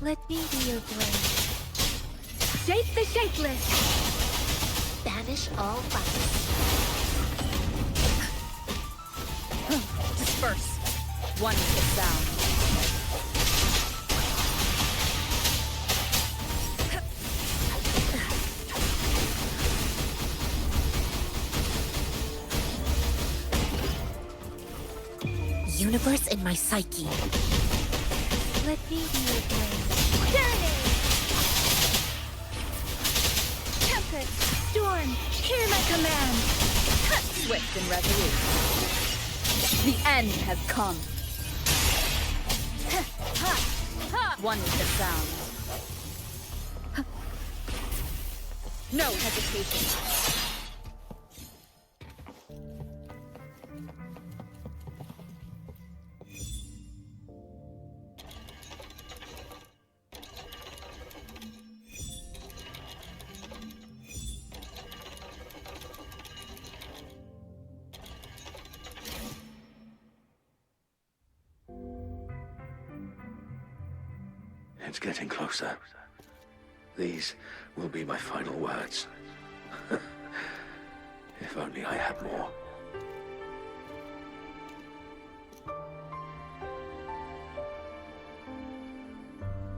Let me be your blade. Shape the shapeless! Banish all vice. Disperse. One is sound. Universe in my psyche. Let me be your blade. Serenade! Tempest, storm, hear my command! Swift and resolute. The end has come. One is the sound. No hesitation. It's getting closer. These will be my final words. If only I had more.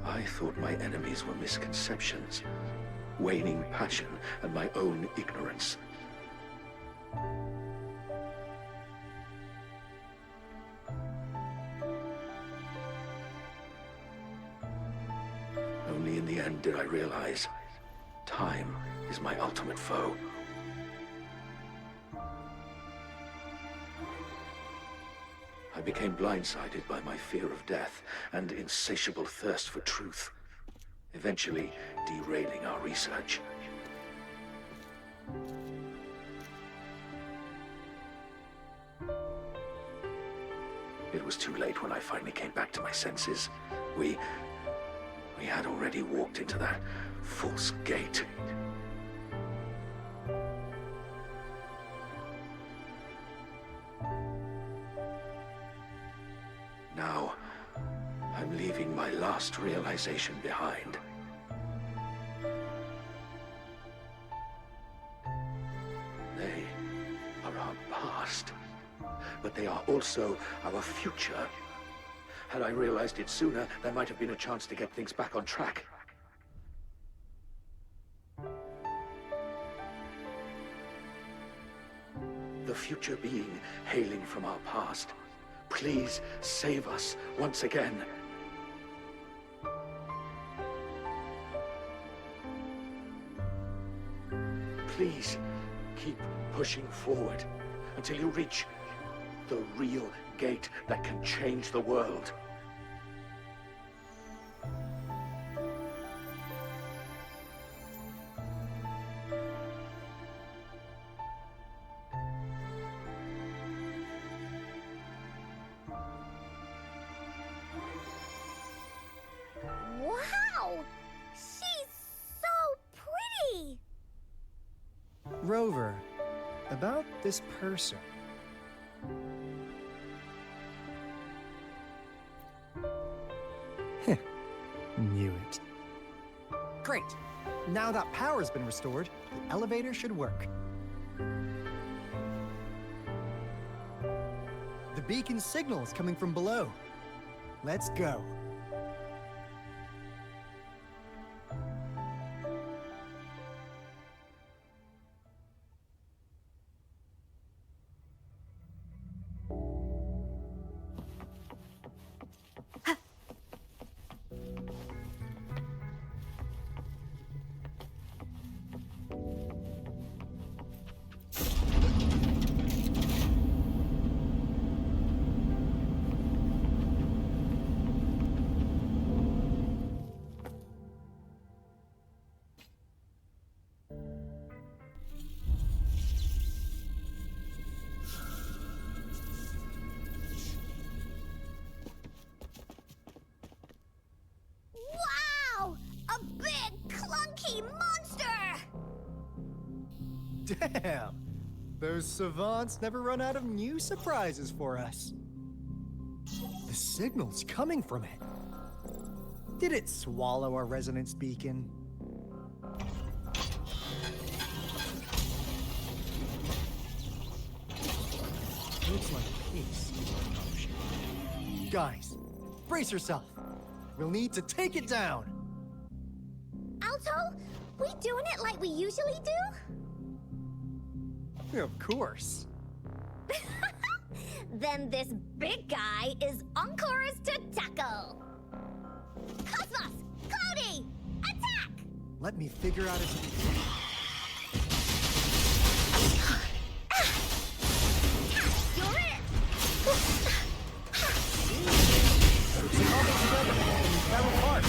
I thought my enemies were misconceptions, waning passion, and my own ignorance. Only in the end did I realize time is my ultimate foe. I became blindsided by my fear of death and insatiable thirst for truth, eventually derailing our research. It was too late when I finally came back to my senses. We had already walked into that false gate. Now, I'm leaving my last realization behind. They are our past, but they are also our future. Had I realized it sooner, there might have been a chance to get things back on track. The future being hailing from our past, please save us once again. Please keep pushing forward until you reach the real gate that can change the world. Wow! She's so pretty! Rover, about this person. Knew it. Great. Now that power's been restored, the elevator should work. The beacon signal is coming from below. Let's go. Wow! A big, clunky monster! Damn! Those savants never run out of new surprises for us. The signal's coming from it. Did it swallow our resonance beacon? Looks like peace is an option. Guys, brace yourself. We'll need to take it down. Alto, we doing it like we usually do? Of course. Then this big guy is Encore's to tackle. Cosmos! Cloudy! Attack! Let me figure out its... You're it! It's all together and fell apart.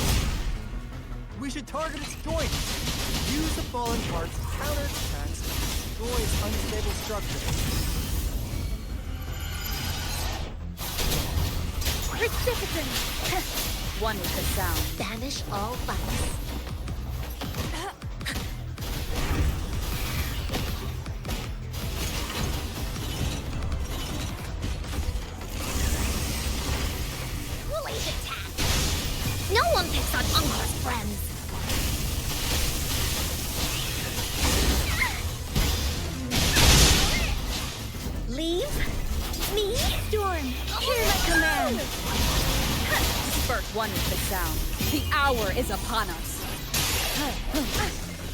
We should target its joints. Use the fallen parts to counter its attacks and destroy its unstable structure. Precipitant! One with the sound. Banish all vice. Woolly's attack! No one picks on Encore's friends! Leave me? Storm, hear my command! Spurt one with the sound. The hour is upon us.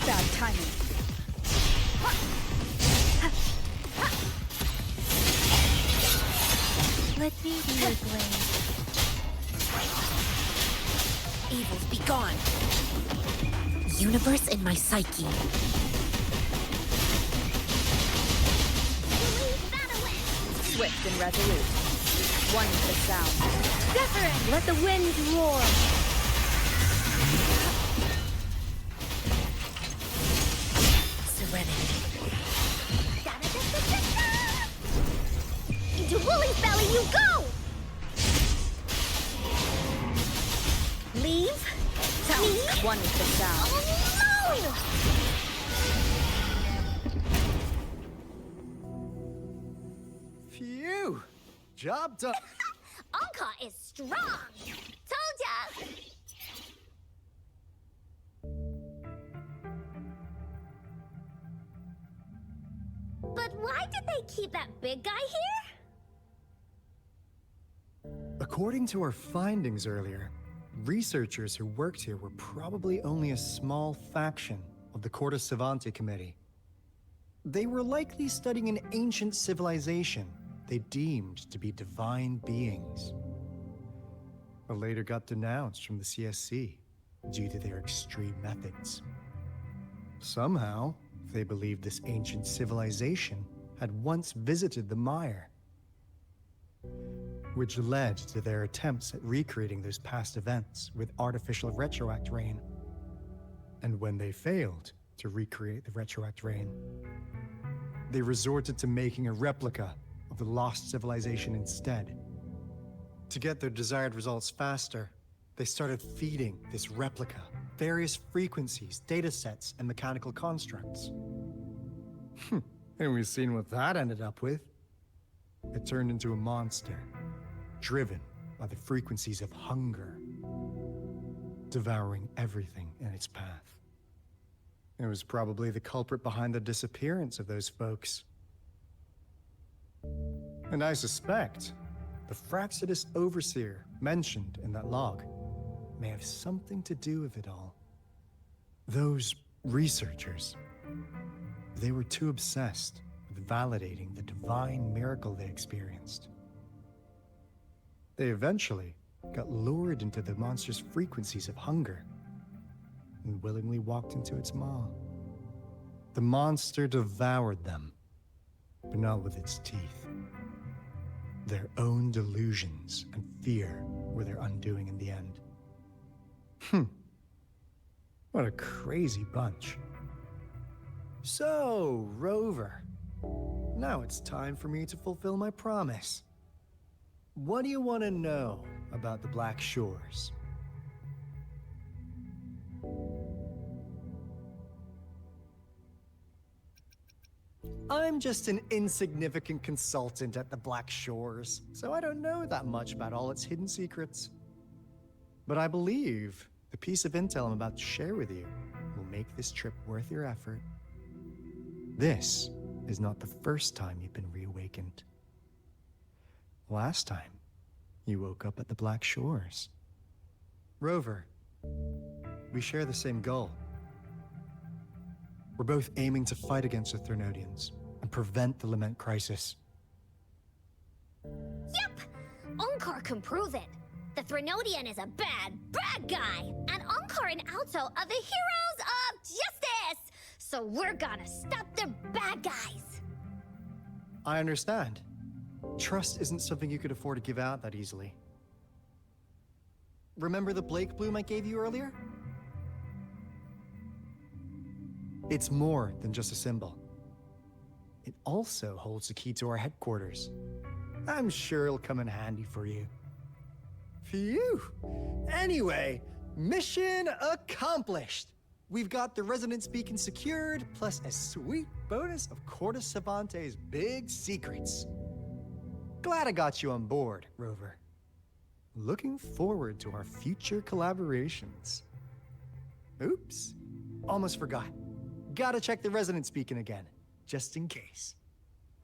Bad timing. Let me be your blade. Evils be gone. Universe in my psyche. Swift and resolute. One with the sound. Wuthering, let the wind roar. Serenity. Into Woolly's belly you go! Leave me? One with the sound. Alone! Phew! Job done. Encore is strong! Told ya! But why did they keep that big guy here? According to our findings earlier, researchers who worked here were probably only a small faction of the Corte Savante Committee. They were likely studying an ancient civilization they deemed to be divine beings, but later got denounced from the CSC due to their extreme methods. Somehow, they believed this ancient civilization had once visited the Mire, which led to their attempts at recreating those past events with artificial retroact rain. And when they failed to recreate the retroact rain, they resorted to making a replica of the lost civilization instead. To get their desired results faster, they started feeding this replica various frequencies, datasets, and mechanical constructs. And we've seen what that ended up with. It turned into a monster, driven by the frequencies of hunger, devouring everything in its path. It was probably the culprit behind the disappearance of those folks. And I suspect the Fraxidus Overseer mentioned in that log may have something to do with it all. Those researchers, they were too obsessed with validating the divine miracle they experienced. They eventually got lured into the monster's frequencies of hunger and willingly walked into its maw. The monster devoured them, but not with its teeth. Their own delusions and fear were their undoing in the end. What a crazy bunch. So, Rover, now it's time for me to fulfill my promise. What do you want to know about the Black Shores? I'm just an insignificant consultant at the Black Shores, so I don't know that much about all its hidden secrets. But I believe the piece of intel I'm about to share with you will make this trip worth your effort. This is not the first time you've been reawakened. Last time, you woke up at the Black Shores. Rover, we share the same goal. We're both aiming to fight against the Threnodians and prevent the Lament crisis. Yep! Encore can prove it. The Threnodian is a bad, bad guy, and Encore and Alto are the heroes of justice! So we're gonna stop the bad guys! I understand. Trust isn't something you could afford to give out that easily. Remember the Blake bloom I gave you earlier? It's more than just a symbol. It also holds the key to our headquarters. I'm sure it'll come in handy for you. Phew! Anyway, mission accomplished! We've got the resonance beacon secured, plus a sweet bonus of Cortus Savante's big secrets. Glad I got you on board, Rover. Looking forward to our future collaborations. Oops, almost forgot. Gotta check the resonance beacon again, just in case.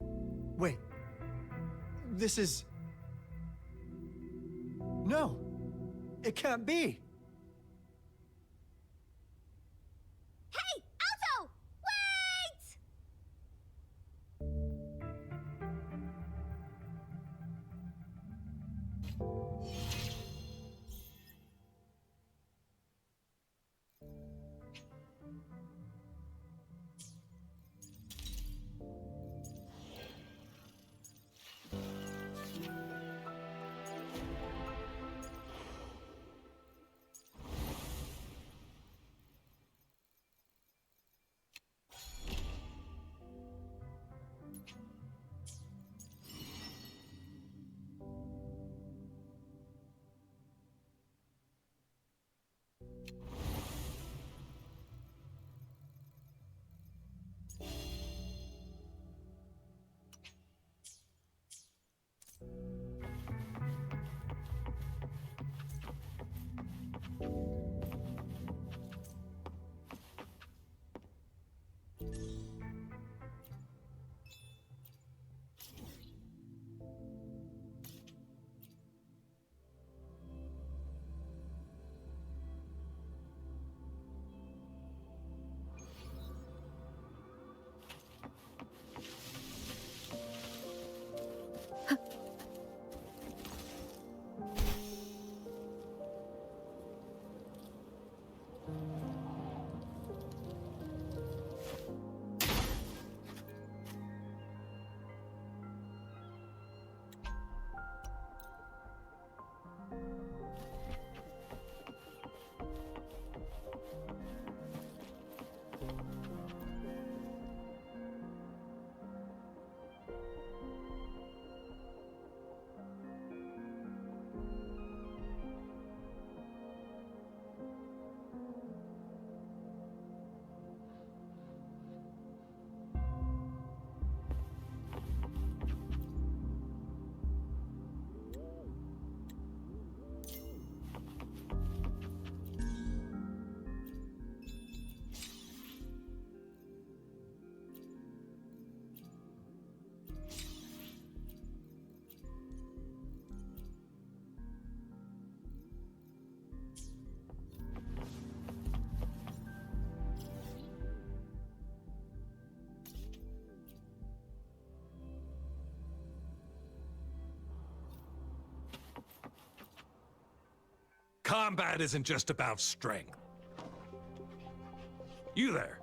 Wait, this is... No, it can't be. Hey, Alto! Wait! Combat isn't just about strength. You there.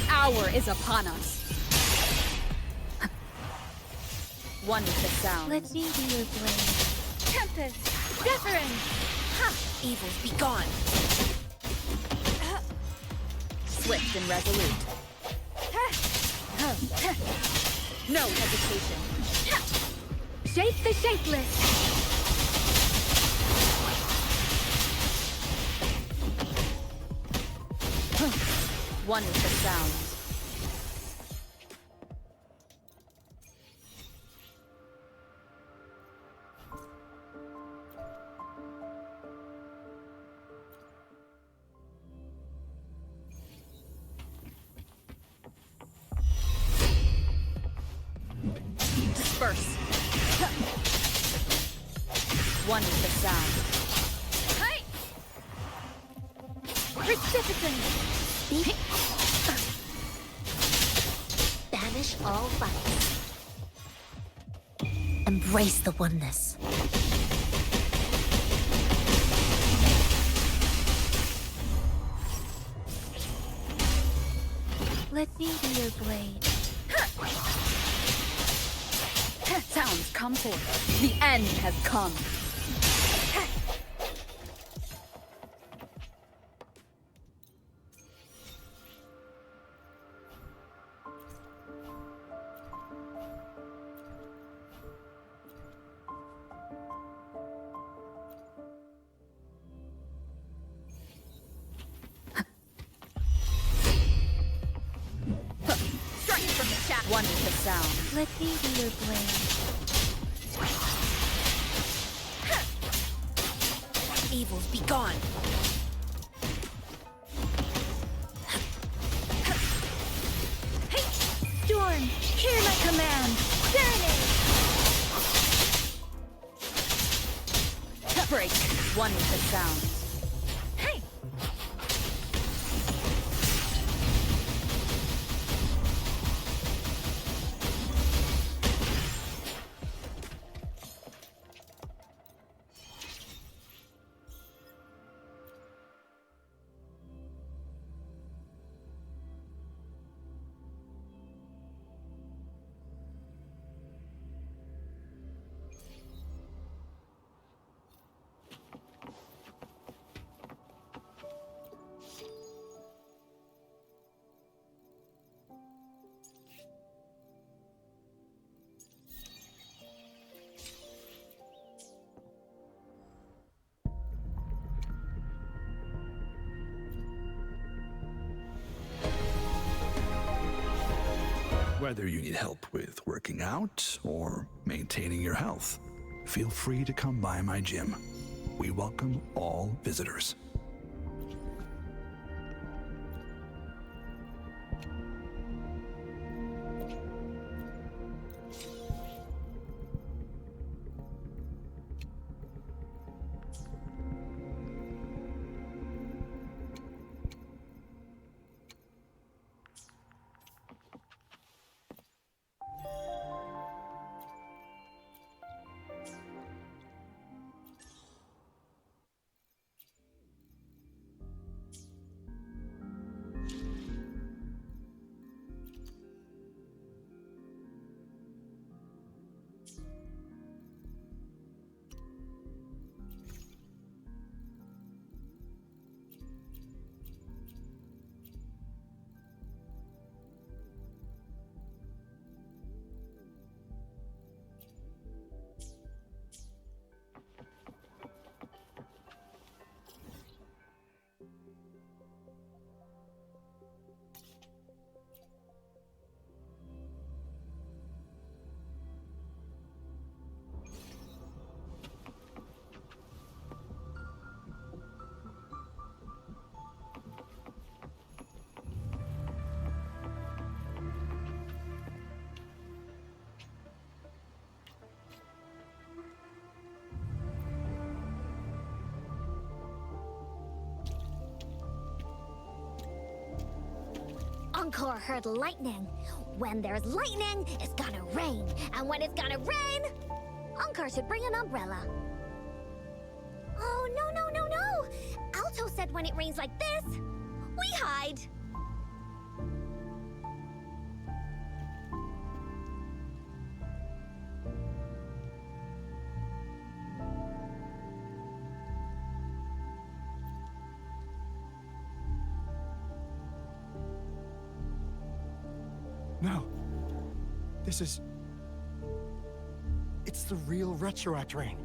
Hour is upon us. One with the sound. Let me be your blade. Tempest! Wuthering! Ha! Evils be gone! Swift and resolute. No hesitation. Shape the shapeless. One with the sound. Disperse. One with the sound. Hey! Precipitant. Speak. Banish all fights. Embrace the oneness. Let me be your blade. Sounds come forth. The end has come. Strike from the shaft. One with the sound. Let me be your blade. Evils be gone. Hey! Storm, hear my command. Serenade! Break. One with the sound. Hey! Whether you need help with working out or maintaining your health, feel free to come by my gym. We welcome all visitors. Encore heard lightning. When there's lightning, it's gonna rain. And when it's gonna rain, Encore should bring an umbrella. Oh, no. Alto said when it rains like this, we hide. No. This is... It's the real retroact rain.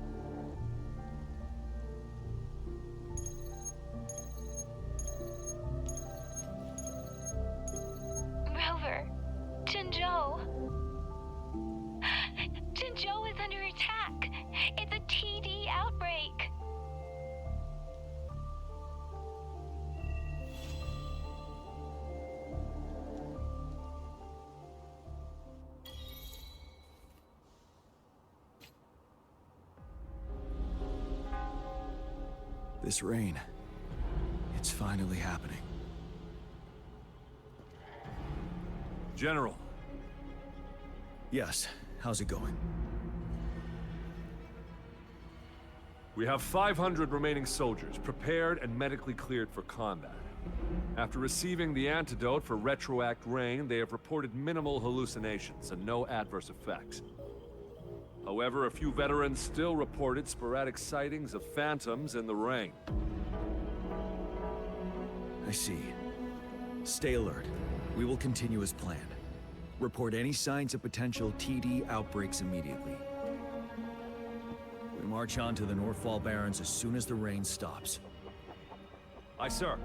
Rover, Jinzhou. Jinzhou is under attack. It's a TD outbreak. This rain, it's finally happening. General, Yes, how's it going? We have 500 remaining soldiers, prepared and medically cleared for combat. After receiving the antidote for retroact rain, they have reported minimal hallucinations and no adverse effects. However, a few veterans still reported sporadic sightings of phantoms in the rain. I see. Stay alert. We will continue as planned. Report any signs of potential TD outbreaks immediately. We march on to the Northfall Barrens as soon as the rain stops. Aye, sir.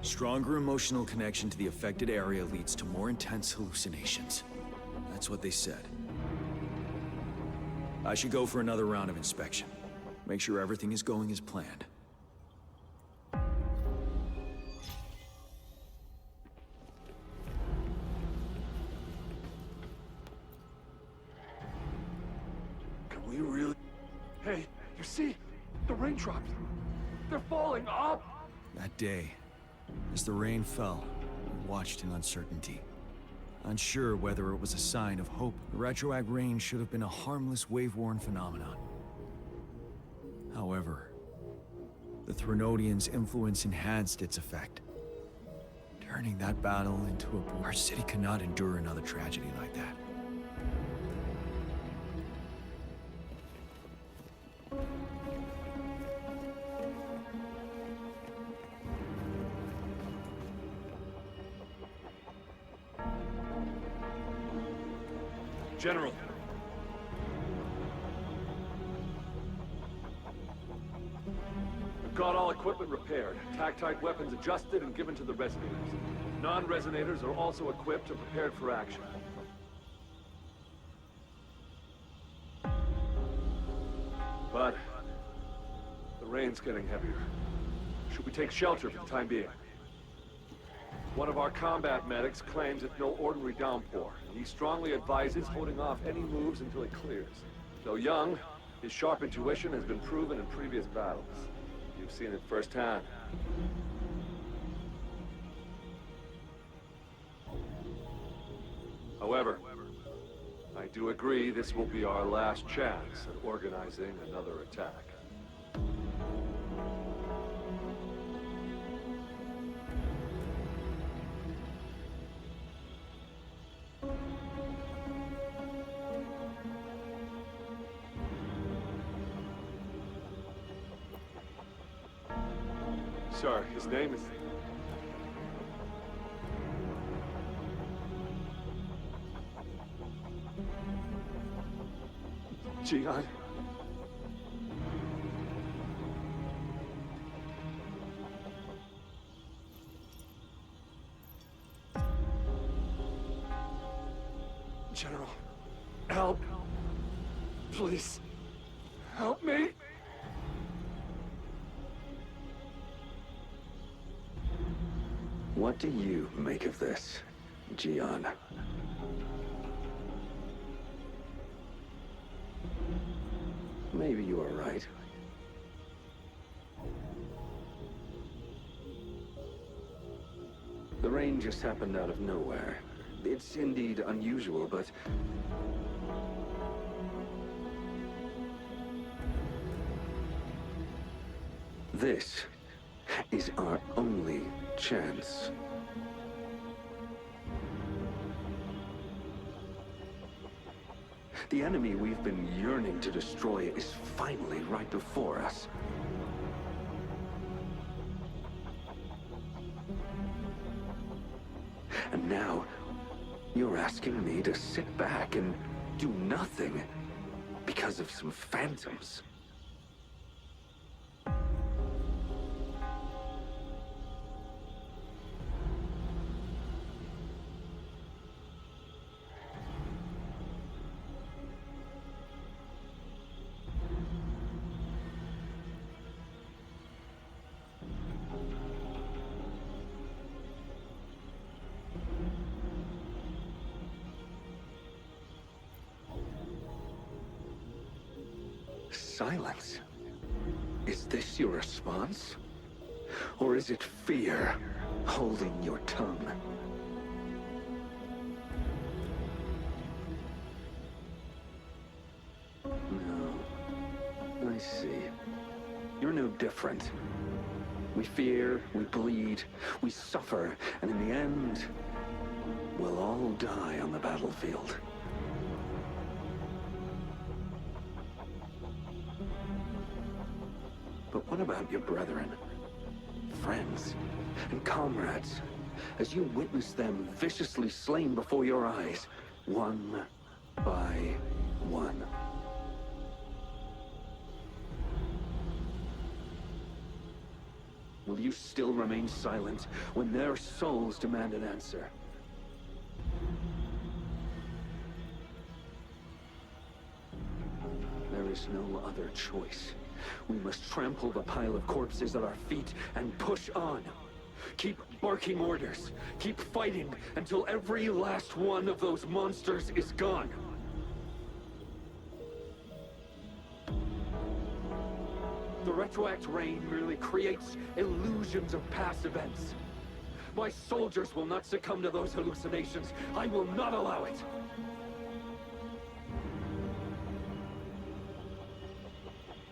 Stronger emotional connection to the affected area leads to more intense hallucinations. That's what they said. I should go for another round of inspection. Make sure everything is going as planned. Can we really... Hey, you see? The raindrops. They're falling up! That day, as the rain fell, we watched in uncertainty. Unsure whether it was a sign of hope, the retroact rain should have been a harmless wave-worn phenomenon. However, the Threnodians' influence enhanced its effect, turning that battle into a... Our city cannot endure another tragedy like that. General. We've got all equipment repaired, tactite weapons adjusted and given to the resonators. Non-resonators are also equipped and prepared for action. But the rain's getting heavier. Should we take shelter for the time being? One of our combat medics claims it's no ordinary downpour, and he strongly advises holding off any moves until it clears. Though young, his sharp intuition has been proven in previous battles. You've seen it firsthand. However, I do agree this will be our last chance at organizing another attack. Sir, his name is... Jian. General, help. Please, help me. What do you make of this, Jian? Maybe you are right. The rain just happened out of nowhere. It's indeed unusual, but... this is our only chance. The enemy we've been yearning to destroy is finally right before us. And now, you're asking me to sit back and do nothing because of some phantoms. Silence? Is this your response? Or is it fear holding your tongue? No. I see. You're no different. We fear, we bleed, we suffer, and in the end, we'll all die on the battlefield. But what about your brethren, friends, and comrades, as you witness them viciously slain before your eyes, one by one? Will you still remain silent when their souls demand an answer? There is no other choice. We must trample the pile of corpses at our feet and push on. Keep barking orders. Keep fighting until every last one of those monsters is gone. The retroact rain merely creates illusions of past events. My soldiers will not succumb to those hallucinations. I will not allow it.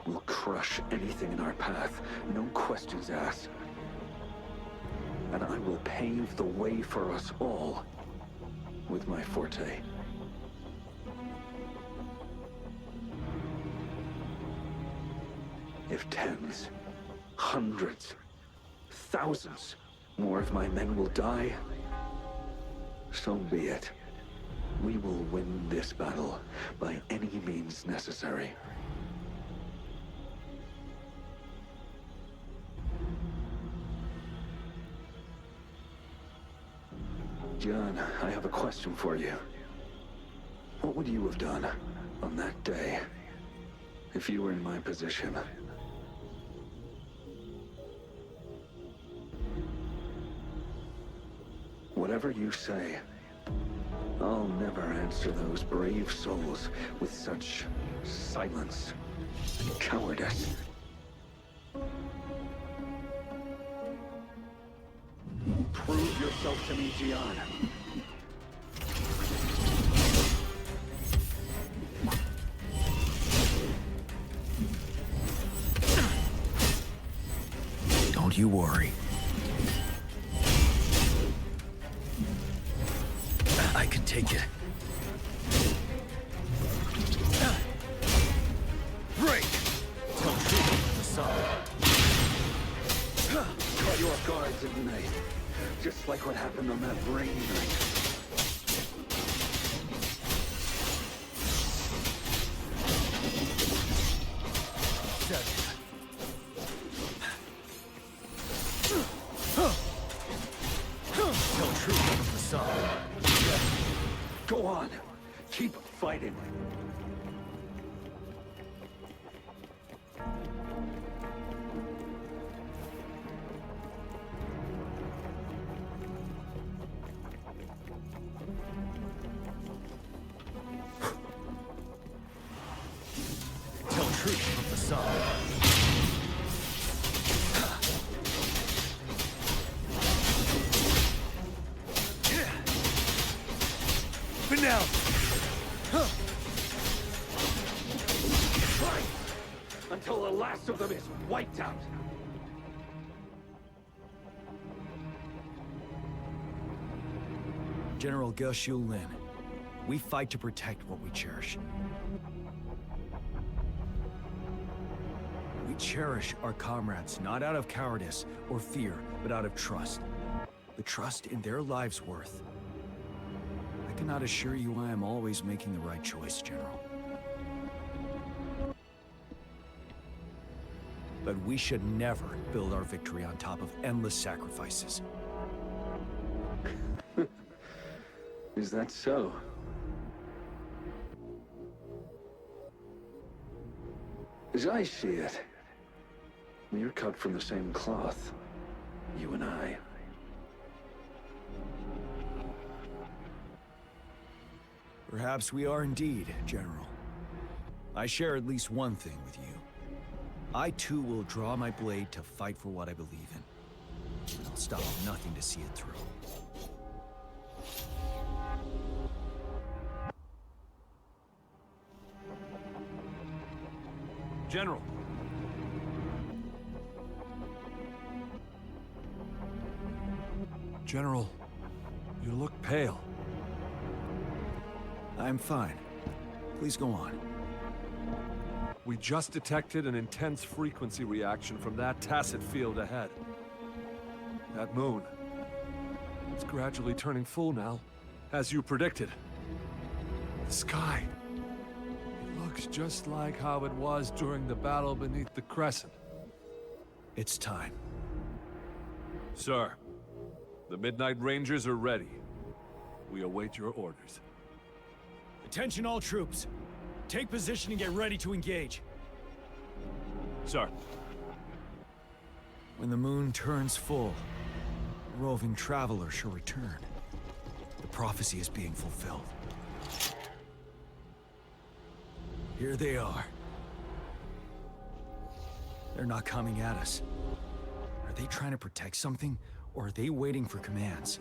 We'll crush anything in our path, no questions asked. And I will pave the way for us all with my forte. If tens, hundreds, thousands more of my men will die, so be it. We will win this battle by any means necessary. John, I have a question for you. What would you have done on that day if you were in my position? Whatever you say, I'll never answer those brave souls with such silence and cowardice. Prove yourself to me, Gian. Don't you worry. I can take it. Break! Don't shoot the sun. Caught you off guard, didn't they? Just like what happened on that rainy night. Tell truth from the sun. Go on. Keep fighting. Tell truth from the sun. Now. Fight! Until the last of them is wiped out. General Ge Lin, we fight to protect what we cherish. We cherish our comrades, not out of cowardice or fear, but out of trust. The trust in their lives' worth. cannot assure you I am always making the right choice, General. But we should never build our victory on top of endless sacrifices. Is that so? As I see it, we're cut from the same cloth, you and I. Perhaps we are indeed, General. I share at least one thing with you. I too will draw my blade to fight for what I believe in. And I'll stop at nothing to see it through. General. General, you look pale. I'm fine. Please go on. We just detected an intense frequency reaction from that tacit field ahead. That moon. It's gradually turning full now, as you predicted. The sky. It looks just like how it was during the battle beneath the Crescent. It's time. Sir, the Midnight Rangers are ready. We await your orders. Attention all troops. Take position and get ready to engage. Sir. When the moon turns full, a roving traveler shall return. The prophecy is being fulfilled. Here they are. They're not coming at us. Are they trying to protect something, or are they waiting for commands?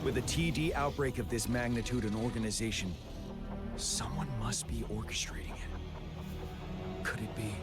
With a TD outbreak of this magnitude and organization, someone must be orchestrating it. Could it be?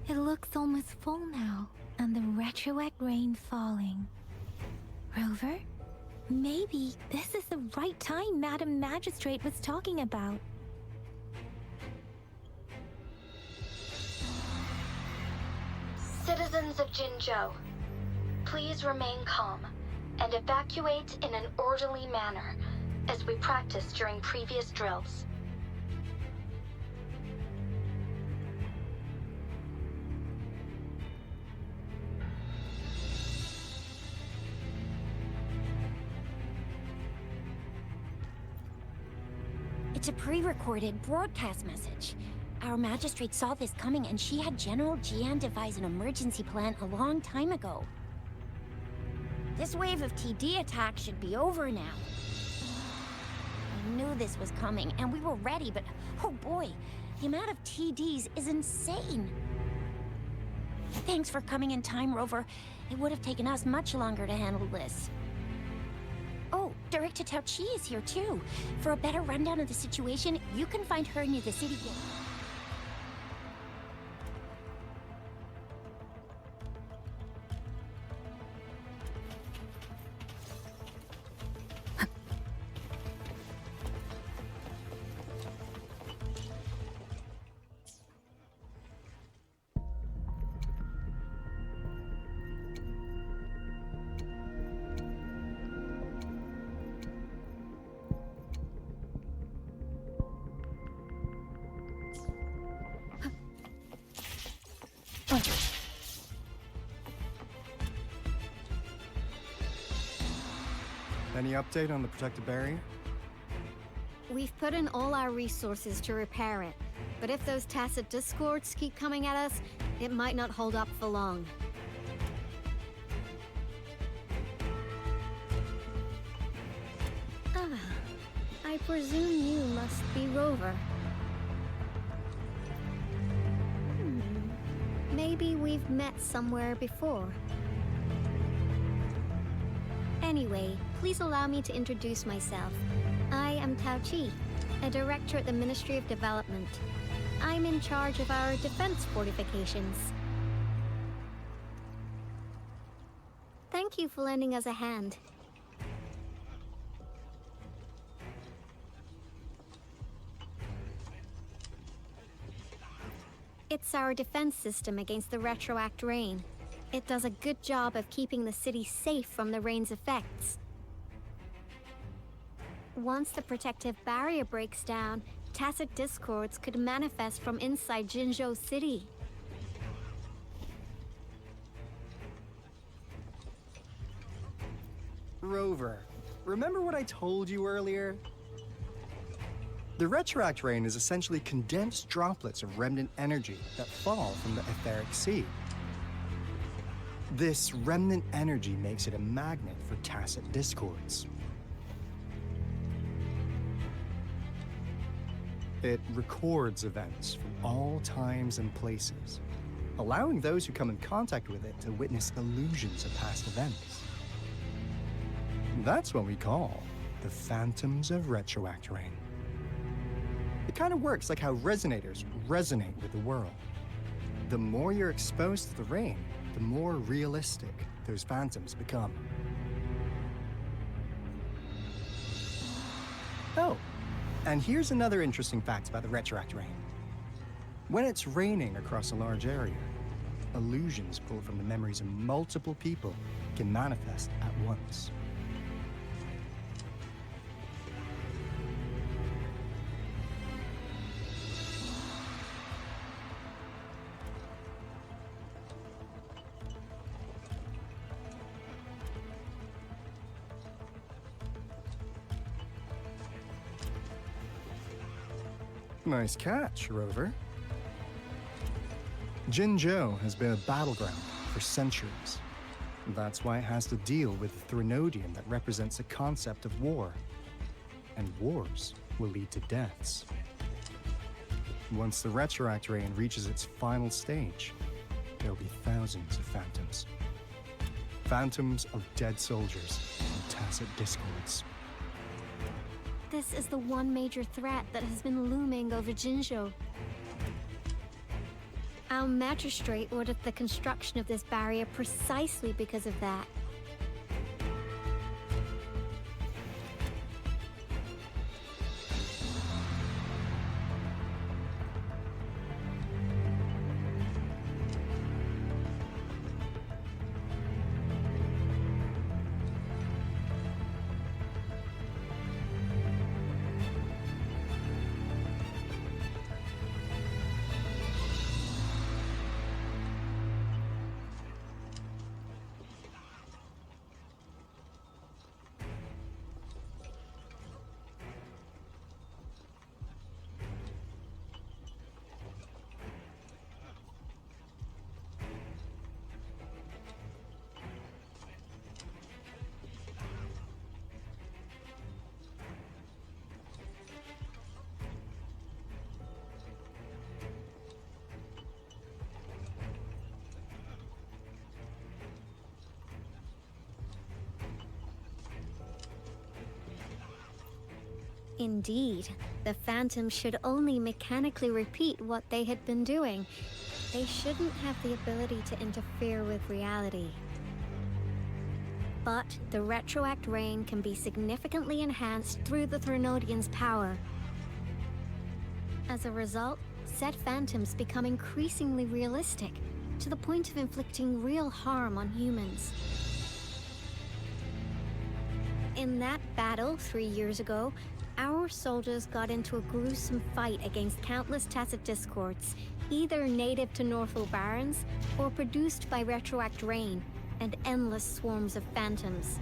It looks almost full now, and the retroact rain falling. Rover? Maybe this is the right time Madam Magistrate was talking about. Citizens of Jinzhou, please remain calm and evacuate in an orderly manner, as we practiced during previous drills. It's a pre-recorded broadcast message. Our magistrate saw this coming and she had General Jian devise an emergency plan a long time ago. This wave of TD attacks should be over now. I knew this was coming and we were ready, but oh boy, the amount of TDs is insane. Thanks for coming in time, Rover. It would have taken us much longer to handle this. Oh, Director Tao Chi is here too. For a better rundown of the situation, you can find her near the city gate. Any update on the protective barrier? We've put in all our resources to repair it, but if those tacit discords keep coming at us, it might not hold up for long. Ah, I presume you must be Rover. Maybe we've met somewhere before. Anyway, please allow me to introduce myself. I am Tao Chi, a director at the Ministry of Development. I'm in charge of our defense fortifications. Thank you for lending us a hand. It's our defense system against the retroact rain. It does a good job of keeping the city safe from the rain's effects. Once the protective barrier breaks down, tacit discords could manifest from inside Jinzhou City. Rover, remember what I told you earlier? The retroact rain is essentially condensed droplets of remnant energy that fall from the etheric sea. This remnant energy makes it a magnet for tacit discords. It records events from all times and places, allowing those who come in contact with it to witness illusions of past events. That's what we call the phantoms of retroact rain. It kind of works like how resonators resonate with the world. The more you're exposed to the rain, the more realistic those phantoms become. Oh, and here's another interesting fact about the retroact rain. When it's raining across a large area, illusions pulled from the memories of multiple people can manifest at once. Nice catch, Rover. Jinzhou has been a battleground for centuries. That's why it has to deal with the Threnodian that represents the concept of war. And wars will lead to deaths. Once the retroact rain reaches its final stage, there'll be thousands of phantoms. Phantoms of dead soldiers and tacit discords. This is the one major threat that has been looming over Jinzhou. Our magistrate ordered the construction of this barrier precisely because of that. Indeed, the Phantoms should only mechanically repeat what they had been doing. They shouldn't have the ability to interfere with reality. But the retroact rain can be significantly enhanced through the Threnodian's power. As a result, said Phantoms become increasingly realistic, to the point of inflicting real harm on humans. In that battle 3 years ago, Our soldiers got into a gruesome fight against countless Tacet discords, either native to Northel Barrens or produced by retroact rain and endless swarms of phantoms.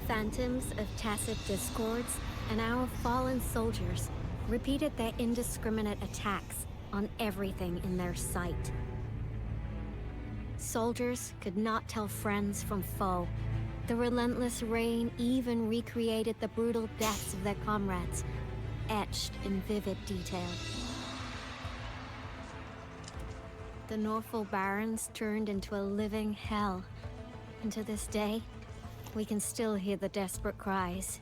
Phantoms of Tacet discords and our fallen soldiers repeated their indiscriminate attacks on everything in their sight. Soldiers could not tell friends from foe. The relentless rain even recreated the brutal deaths of their comrades, etched in vivid detail. The Northel Barrens turned into a living hell, and to this day, we can still hear the desperate cries.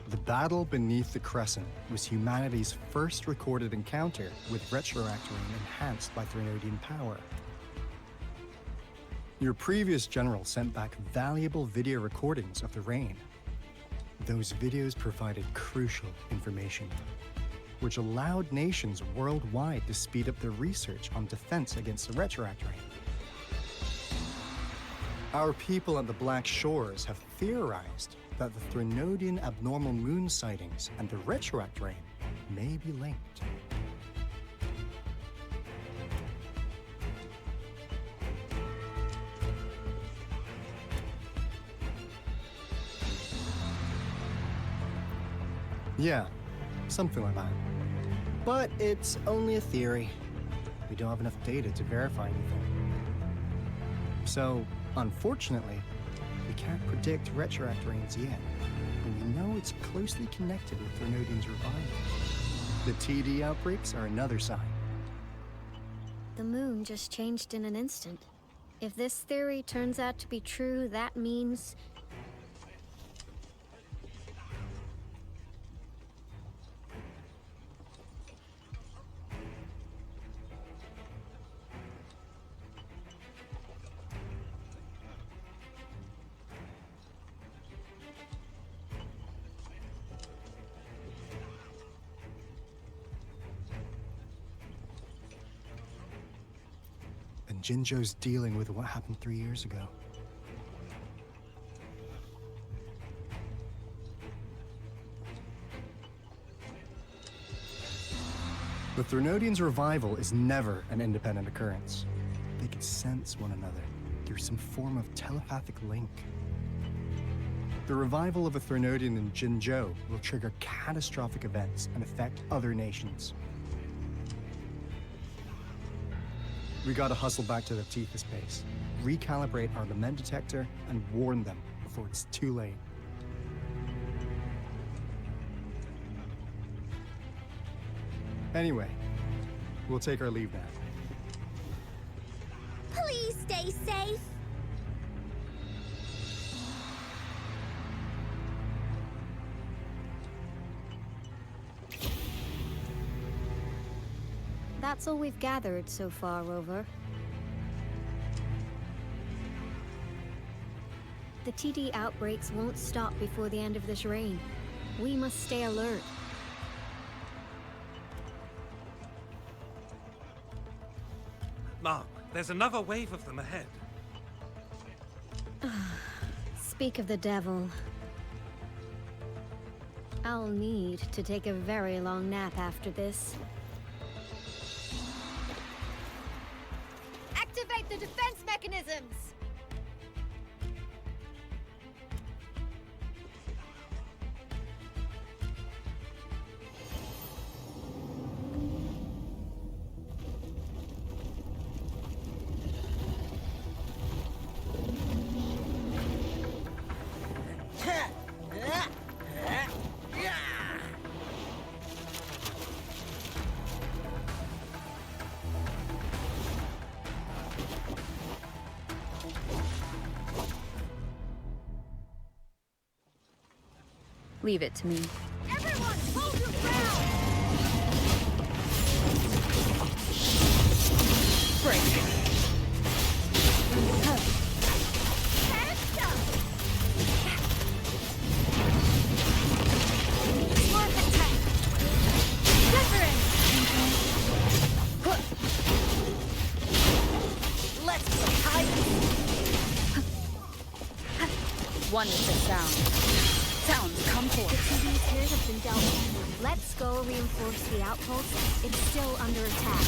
The battle beneath the Crescent was humanity's first recorded encounter with retroact rain enhanced by Threnodian power. Your previous general sent back valuable video recordings of the rain. Those videos provided crucial information, which allowed nations worldwide to speed up their research on defense against the retroact rain. Our people at the Black Shores have theorized that the Threnodian abnormal moon sightings and the retroact rain may be linked. Yeah, something like that. But it's only a theory. We don't have enough data to verify anything. So, unfortunately, we can't predict retroact rains yet, but we know it's closely connected with Threnodian's revival. The TD outbreaks are another sign. The moon just changed in an instant. If this theory turns out to be true, that means... And Jinzhou's dealing with what happened 3 years ago. The Threnodians' revival is never an independent occurrence. They can sense one another through some form of telepathic link. The revival of a Threnodian in Jinzhou will trigger catastrophic events and affect other nations. We gotta hustle back to the Tethys base, recalibrate our lament detector, and warn them before it's too late. Anyway, we'll take our leave now. Please stay safe! That's all we've gathered so far, Rover. The TD outbreaks won't stop before the end of this reign. We must stay alert. Mom, there's another wave of them ahead. Speak of the devil. I'll need to take a very long nap after this. Activate the defense mechanisms! Leave it to me. Everyone, hold your ground! Break. Heads up! Spark attack! Wuthering! Let's play hide. one with the sound. Sounds come The forth. TVs here have been dealt with. Let's go reinforce the outpost. It's still under attack.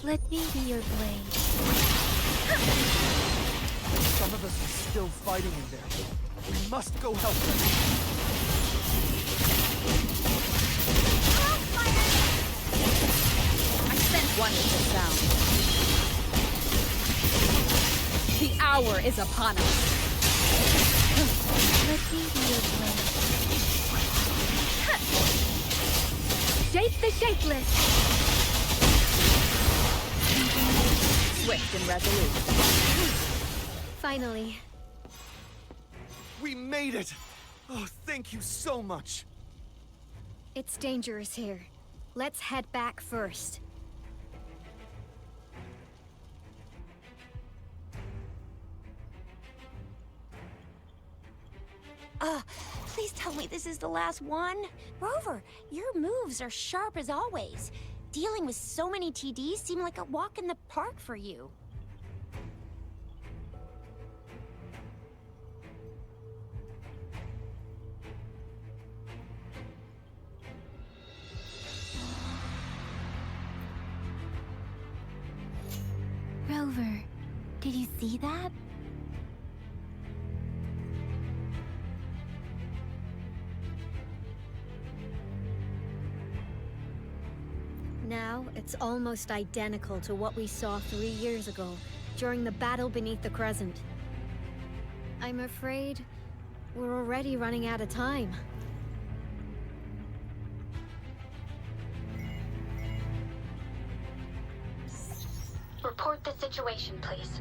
Let me be your blade. Some of us are still fighting in there. We must go help them. I sense one with the sound. The hour is upon us. Let me be your blade. Shape the shapeless. Swift and resolute. Finally. We made it! Oh, thank you so much. It's dangerous here. Let's head back first. Please tell me this is the last one? Rover, your moves are sharp as always. Dealing with so many TDs seem like a walk in the park for you. Rover, did you see that? Now, it's almost identical to what we saw 3 years ago, during the battle beneath the Crescent. I'm afraid we're already running out of time. Report the situation, please.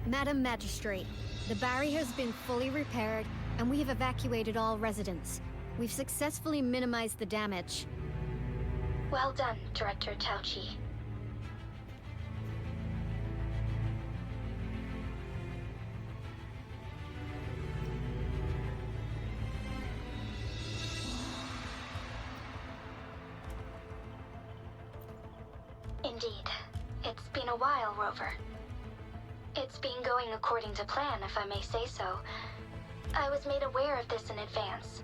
Madam Magistrate, the barrier has been fully repaired, and we have evacuated all residents. We've successfully minimized the damage. Well done, Director Tauchi. Indeed. It's been a while, Rover. It's been going according to plan, if I may say so. I was made aware of this in advance,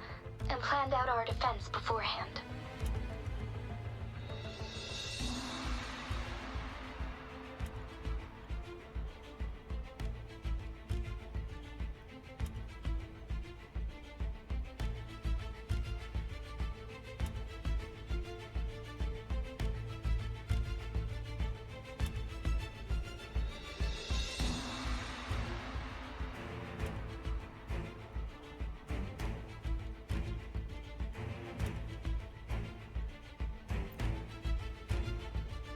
and planned out our defense beforehand.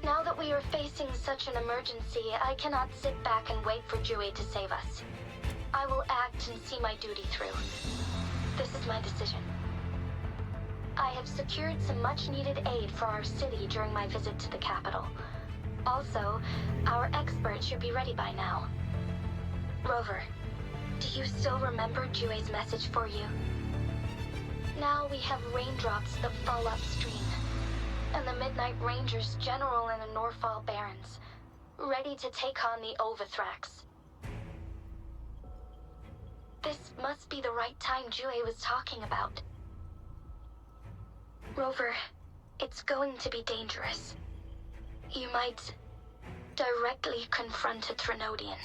Now that we are facing such an emergency, I cannot sit back and wait for Jue to save us. I will act and see my duty through. This is my decision. I have secured some much-needed aid for our city during my visit to the capital. Also, our expert should be ready by now. Rover, do you still remember Jue's message for you? Now we have raindrops that fall upstream, and the Midnight Rangers general in the Norfall Barrens, ready to take on the Overthrax. This must be the right time Jue was talking about. Rover, it's going to be dangerous. You might directly confront a Trinodian.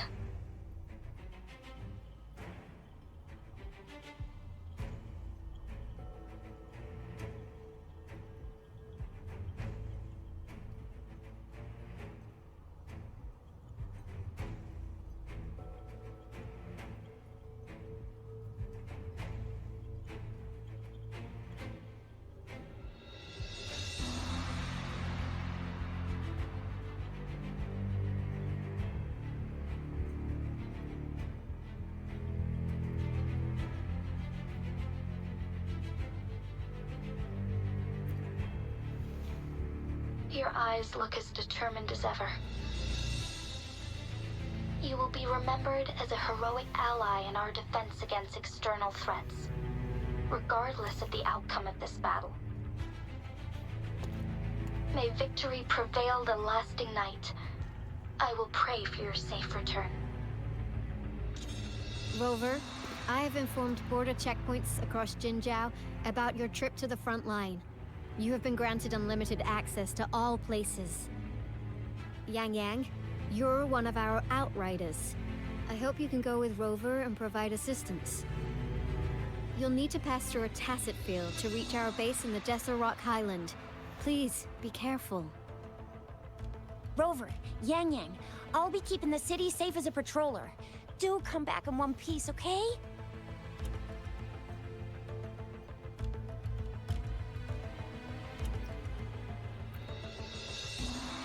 Your eyes look as determined as ever. You will be remembered as a heroic ally in our defense against external threats, regardless of the outcome of this battle. May victory prevail the lasting night, I will pray for your safe return. Rover, I have informed border checkpoints across Jinzhou about your trip to the front line. You have been granted unlimited access to all places. Yang Yang, you're one of our outriders. I hope you can go with Rover and provide assistance. You'll need to pass through a tacet field to reach our base in the Desert Rock Highland. Please, be careful. Rover, Yang Yang, I'll be keeping the city safe as a patroller. Do come back in one piece, okay?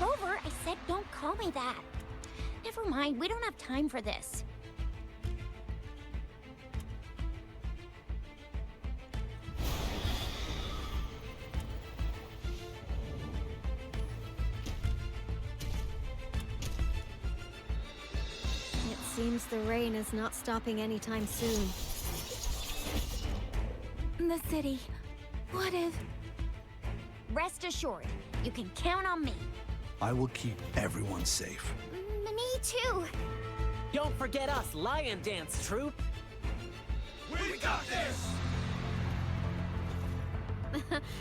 Rover, I said don't call me that. Never mind, we don't have time for this. It seems the rain is not stopping anytime soon. The city. What if... Rest assured, you can count on me. I will keep everyone safe. Me too. Don't forget us, Lion Dance Troupe! We got this!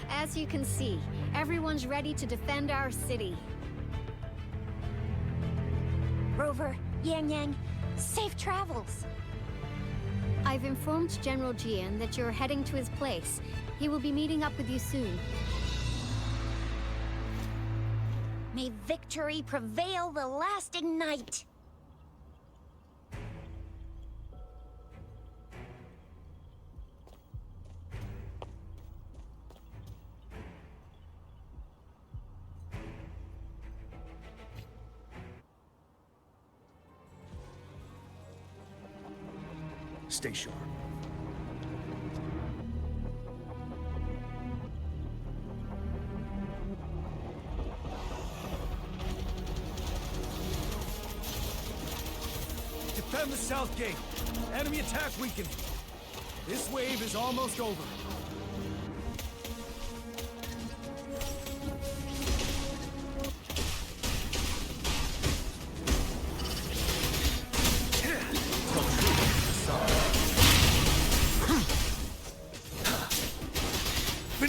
As you can see, everyone's ready to defend our city. Rover, Yang Yang, safe travels. I've informed General Jian that you're heading to his place. He will be meeting up with you soon. May victory prevail the lasting night. Stay sharp. Defend the south gate. Enemy attack weakening. This wave is almost over.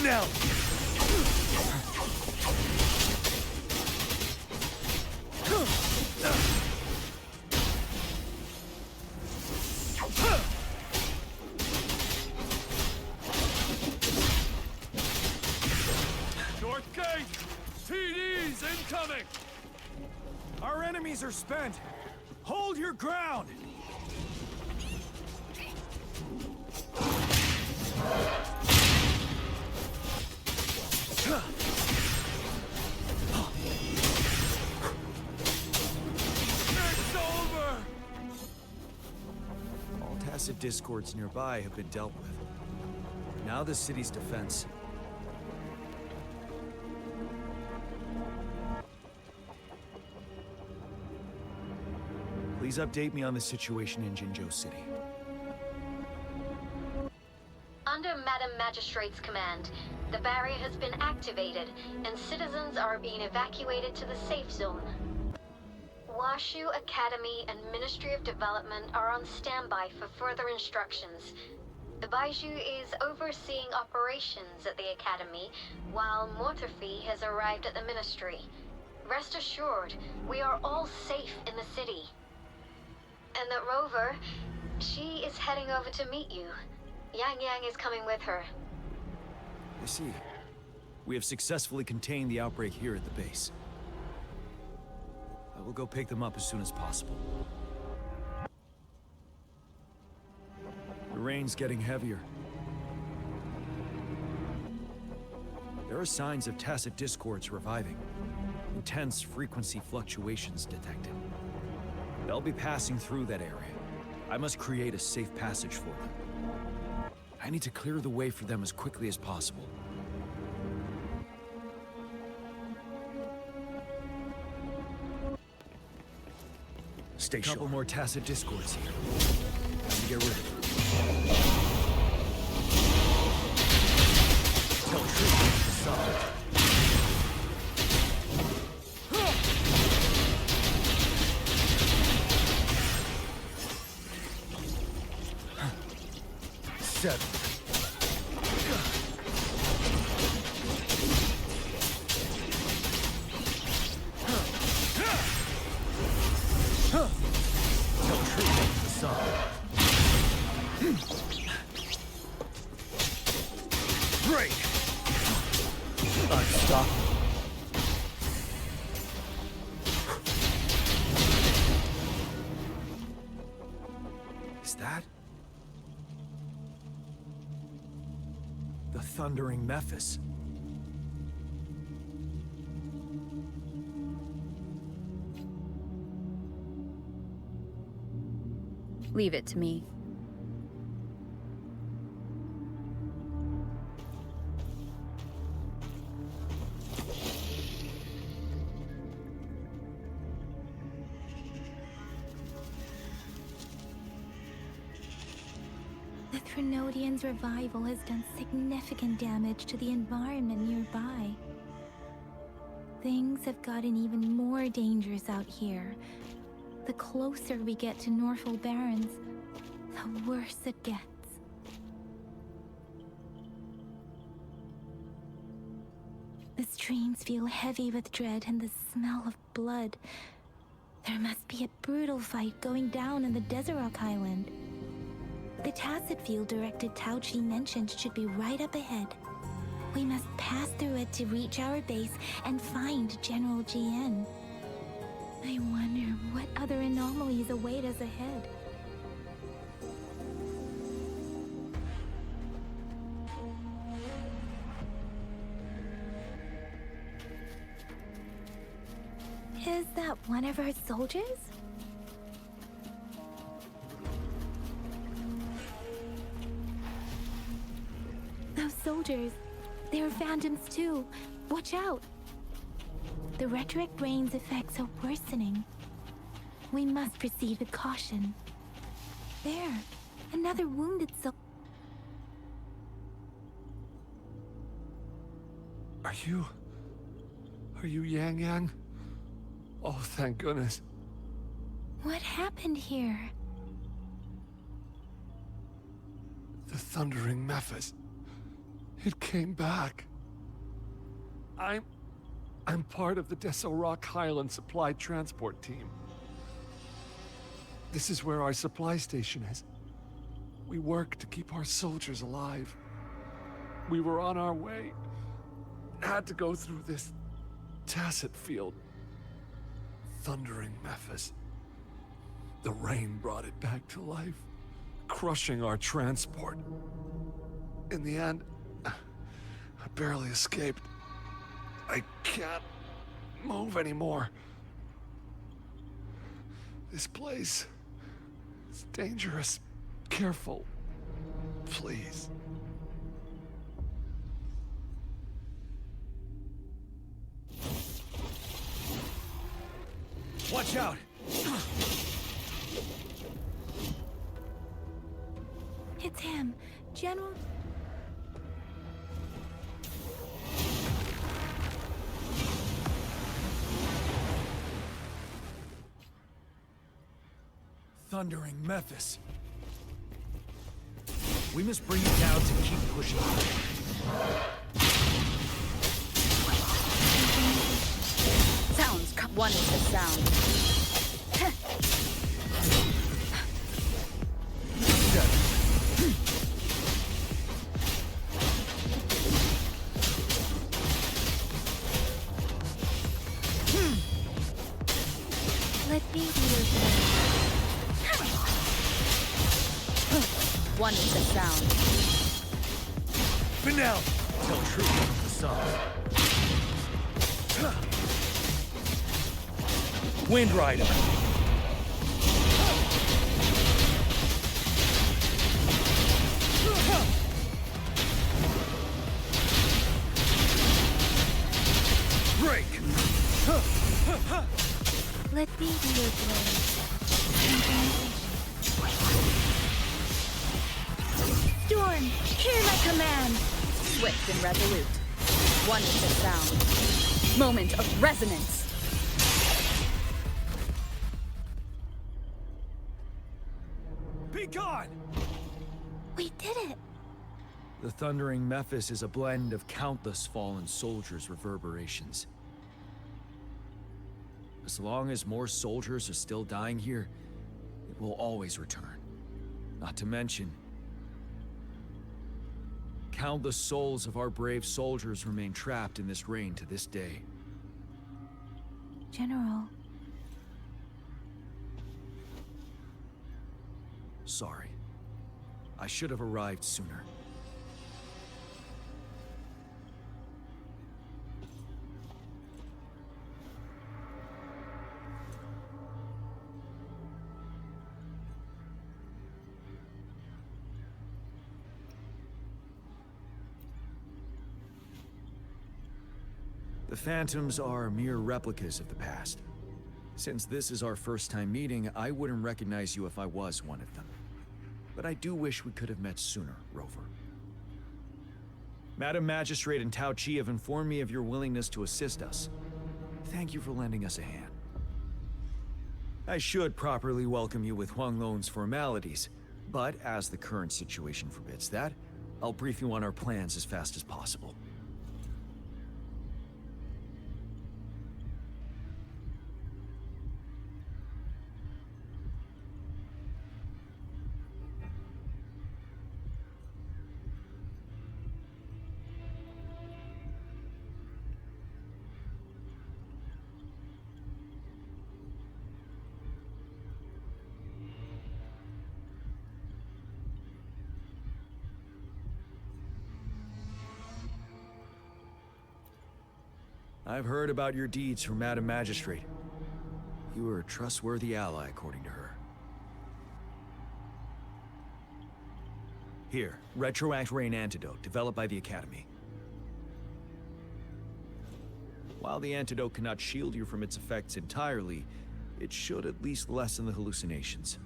Now. North Gate! TDs incoming! Our enemies are spent. Hold your ground. It's over! All tacit discords nearby have been dealt with. Now the city's defense. Please update me on the situation in Jinzhou City. Under Madam Magistrate's command, the barrier has been activated, and citizens are being evacuated to the safe zone. Washu Academy and Ministry of Development are on standby for further instructions. The Baiju is overseeing operations at the Academy, while Mortarfi has arrived at the Ministry. Rest assured, we are all safe in the city. And that Rover, she is heading over to meet you. Yang Yang is coming with her. I see. We have successfully contained the outbreak here at the base. I will go pick them up as soon as possible. The rain's getting heavier. There are signs of tacit discords reviving. Intense frequency fluctuations detected. They'll be passing through that area. I must create a safe passage for them. I need to clear the way for them as quickly as possible. Stay sharp. Couple more tacit discords here. Time to get rid of them. Tell truth, facade. 7. Tell truth to the sun. Break! Unstoppable. Is that the thundering Mephis? Leave it to me. The Threnodian's revival has done significant damage to the environment nearby. Things have gotten even more dangerous out here. The closer we get to Norfolk Barrens, the worse it gets. The streams feel heavy with dread and the smell of blood. There must be a brutal fight going down in the Desert Island. The Tacit Field Director Tauchi mentioned should be right up ahead. We must pass through it to reach our base and find General GN. I wonder what other anomalies await us ahead. Is that one of our soldiers? Those soldiers, they're phantoms too. Watch out! The rhetoric rain's effects are worsening. We must proceed with caution. There, another wounded soul. Are you Yang Yang? Oh, thank goodness. What happened here? The thundering Mephis. It came back. I'm part of the Deso Rock Highland Supply Transport Team. This is where our supply station is. We work to keep our soldiers alive. We were on our way. Had to go through this Tacit Field. Thundering Mephis. The rain brought it back to life, crushing our transport. In the end, I barely escaped. I can't move anymore. This place is dangerous. Careful, please. Watch out! It's him, General... Thundering Mephis. We must bring it down to keep pushing. Sounds one is the sound. Let me be your friend. One is the sound. Finale! Tell truth to the sun. Wind Rider. Break! Let me be your blade. Storm, hear my command! Swift and resolute. One is the sound. Moment of resonance. Be gone! We did it! The thundering Mephis is a blend of countless fallen soldiers' reverberations. As long as more soldiers are still dying here, it will always return. Not to mention, countless souls of our brave soldiers remain trapped in this rain to this day. General. Sorry. I should have arrived sooner. The Phantoms are mere replicas of the past. Since this is our first time meeting, I wouldn't recognize you if I was one of them. But I do wish we could have met sooner, Rover. Madam Magistrate and Tao Chi have informed me of your willingness to assist us. Thank you for lending us a hand. I should properly welcome you with Huang Lon's formalities, but as the current situation forbids that, I'll brief you on our plans as fast as possible. I've heard about your deeds from Madam Magistrate. You were a trustworthy ally, according to her. Here, Retroact Rain Antidote, developed by the Academy. While the antidote cannot shield you from its effects entirely, it should at least lessen the hallucinations.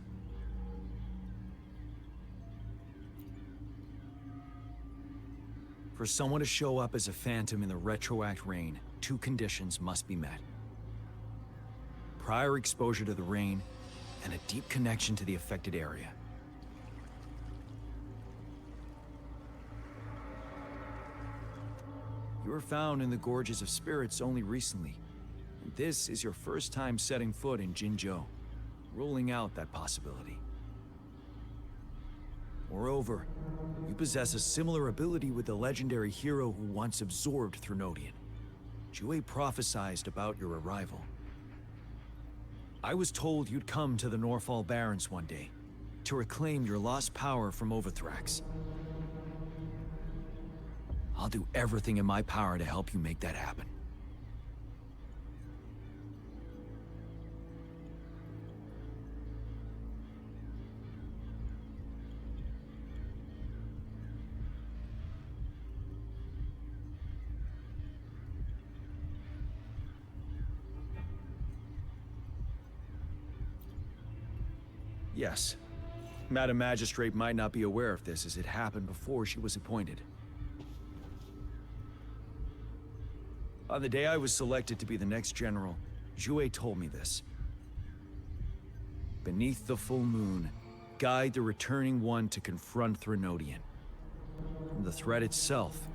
For someone to show up as a phantom in the Retroact Rain, 2 conditions must be met. Prior exposure to the rain, and a deep connection to the affected area. You were found in the Gorges of Spirits only recently, and this is your first time setting foot in Jinzhou, ruling out that possibility. Moreover, you possess a similar ability with the legendary hero who once absorbed Threnodian. Jue prophesized about your arrival. I was told you'd come to the Norfall Barrens one day, to reclaim your lost power from Overthrax. I'll do everything in my power to help you make that happen. Yes. Madam Magistrate might not be aware of this as it happened before she was appointed. On the day I was selected to be the next general, Jue told me this. Beneath the full moon, guide the returning one to confront Threnodian. From the threat itself,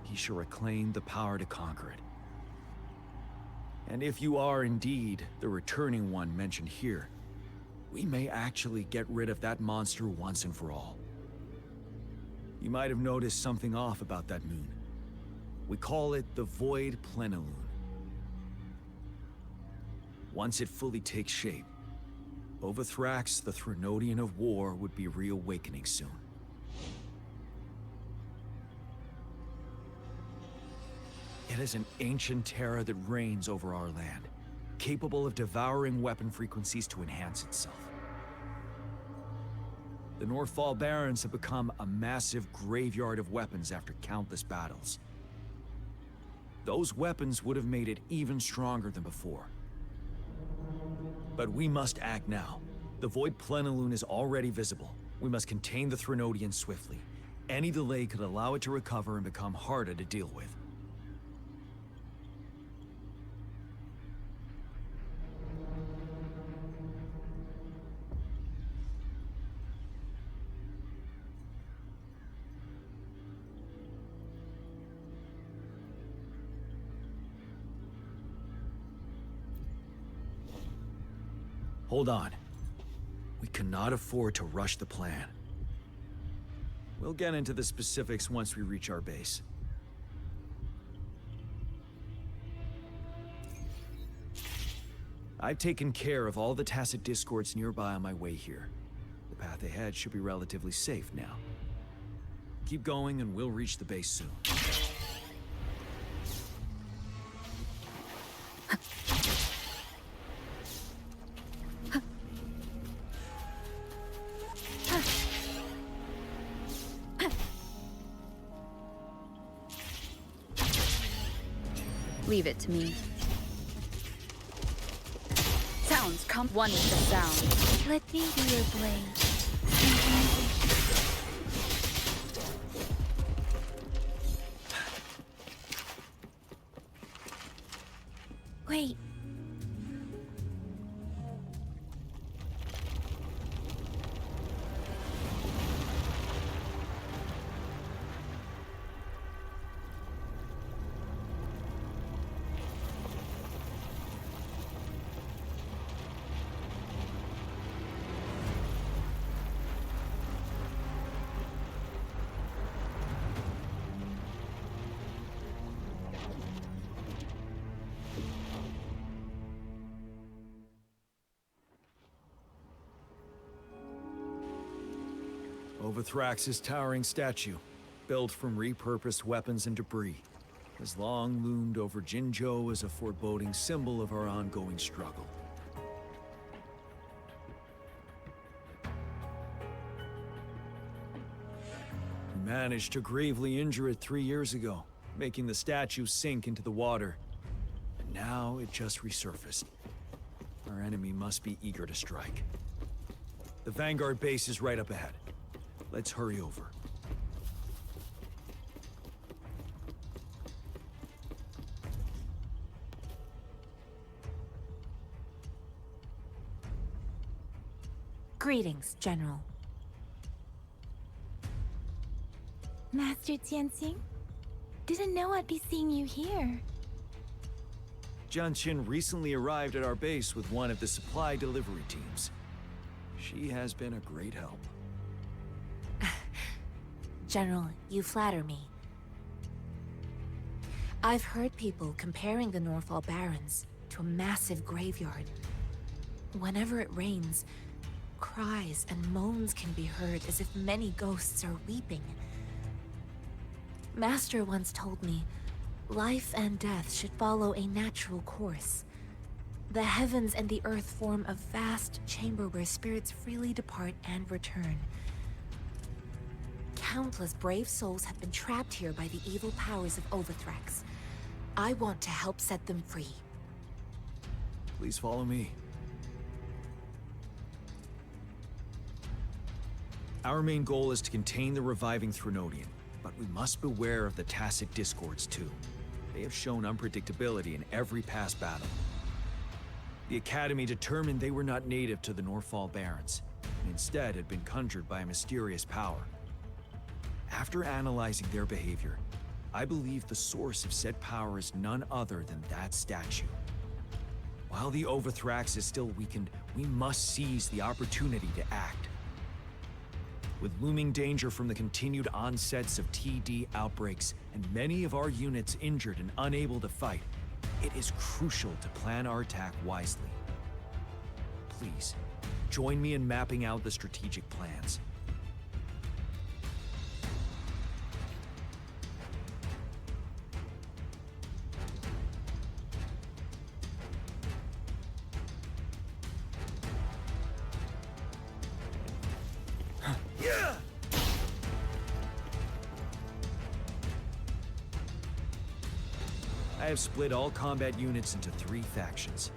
he shall reclaim the power to conquer it. And if you are indeed the returning one mentioned here, we may actually get rid of that monster once and for all. You might have noticed something off about that moon. We call it the Void Plenilune. Once it fully takes shape, Overthrax, the Threnodian of War, would be reawakening soon. It is an ancient terror that reigns over our land, capable of devouring weapon frequencies to enhance itself. The Norfall Barrens have become a massive graveyard of weapons after countless battles. Those weapons would have made it even stronger than before. But we must act now. The Void Plenilune is already visible. We must contain the Threnodian swiftly. Any delay could allow it to recover and become harder to deal with. Hold on. We cannot afford to rush the plan. We'll get into the specifics once we reach our base. I've taken care of all the tacit discords nearby on my way here. The path ahead should be relatively safe now. Keep going and we'll reach the base soon. Leave it to me. Sounds come. One is the sound. Let me be your blade. Wait. Overthrax's towering statue, built from repurposed weapons and debris, has long loomed over Jinzhou as a foreboding symbol of our ongoing struggle. We managed to gravely injure it 3 years ago, making the statue sink into the water. And now it just resurfaced. Our enemy must be eager to strike. The Vanguard base is right up ahead. Let's hurry over. Greetings, General. Master Tianxing? Didn't know I'd be seeing you here. Jian Qin recently arrived at our base with one of the supply delivery teams. She has been a great help. General, you flatter me. I've heard people comparing the Norfall Barrens to a massive graveyard. Whenever it rains, cries and moans can be heard as if many ghosts are weeping. Master once told me, life and death should follow a natural course. The heavens and the earth form a vast chamber where spirits freely depart and return. Countless brave souls have been trapped here by the evil powers of Overthrax. I want to help set them free. Please follow me. Our main goal is to contain the reviving Threnodian, but we must beware of the tacit discords too. They have shown unpredictability in every past battle. The Academy determined they were not native to the Norfall Barrens, and instead had been conjured by a mysterious power. After analyzing their behavior, I believe the source of said power is none other than that statue. While the Overthrax is still weakened, we must seize the opportunity to act. With looming danger from the continued onsets of TD outbreaks and many of our units injured and unable to fight, it is crucial to plan our attack wisely. Please, join me in mapping out the strategic plans. I have split all combat units into 3 factions.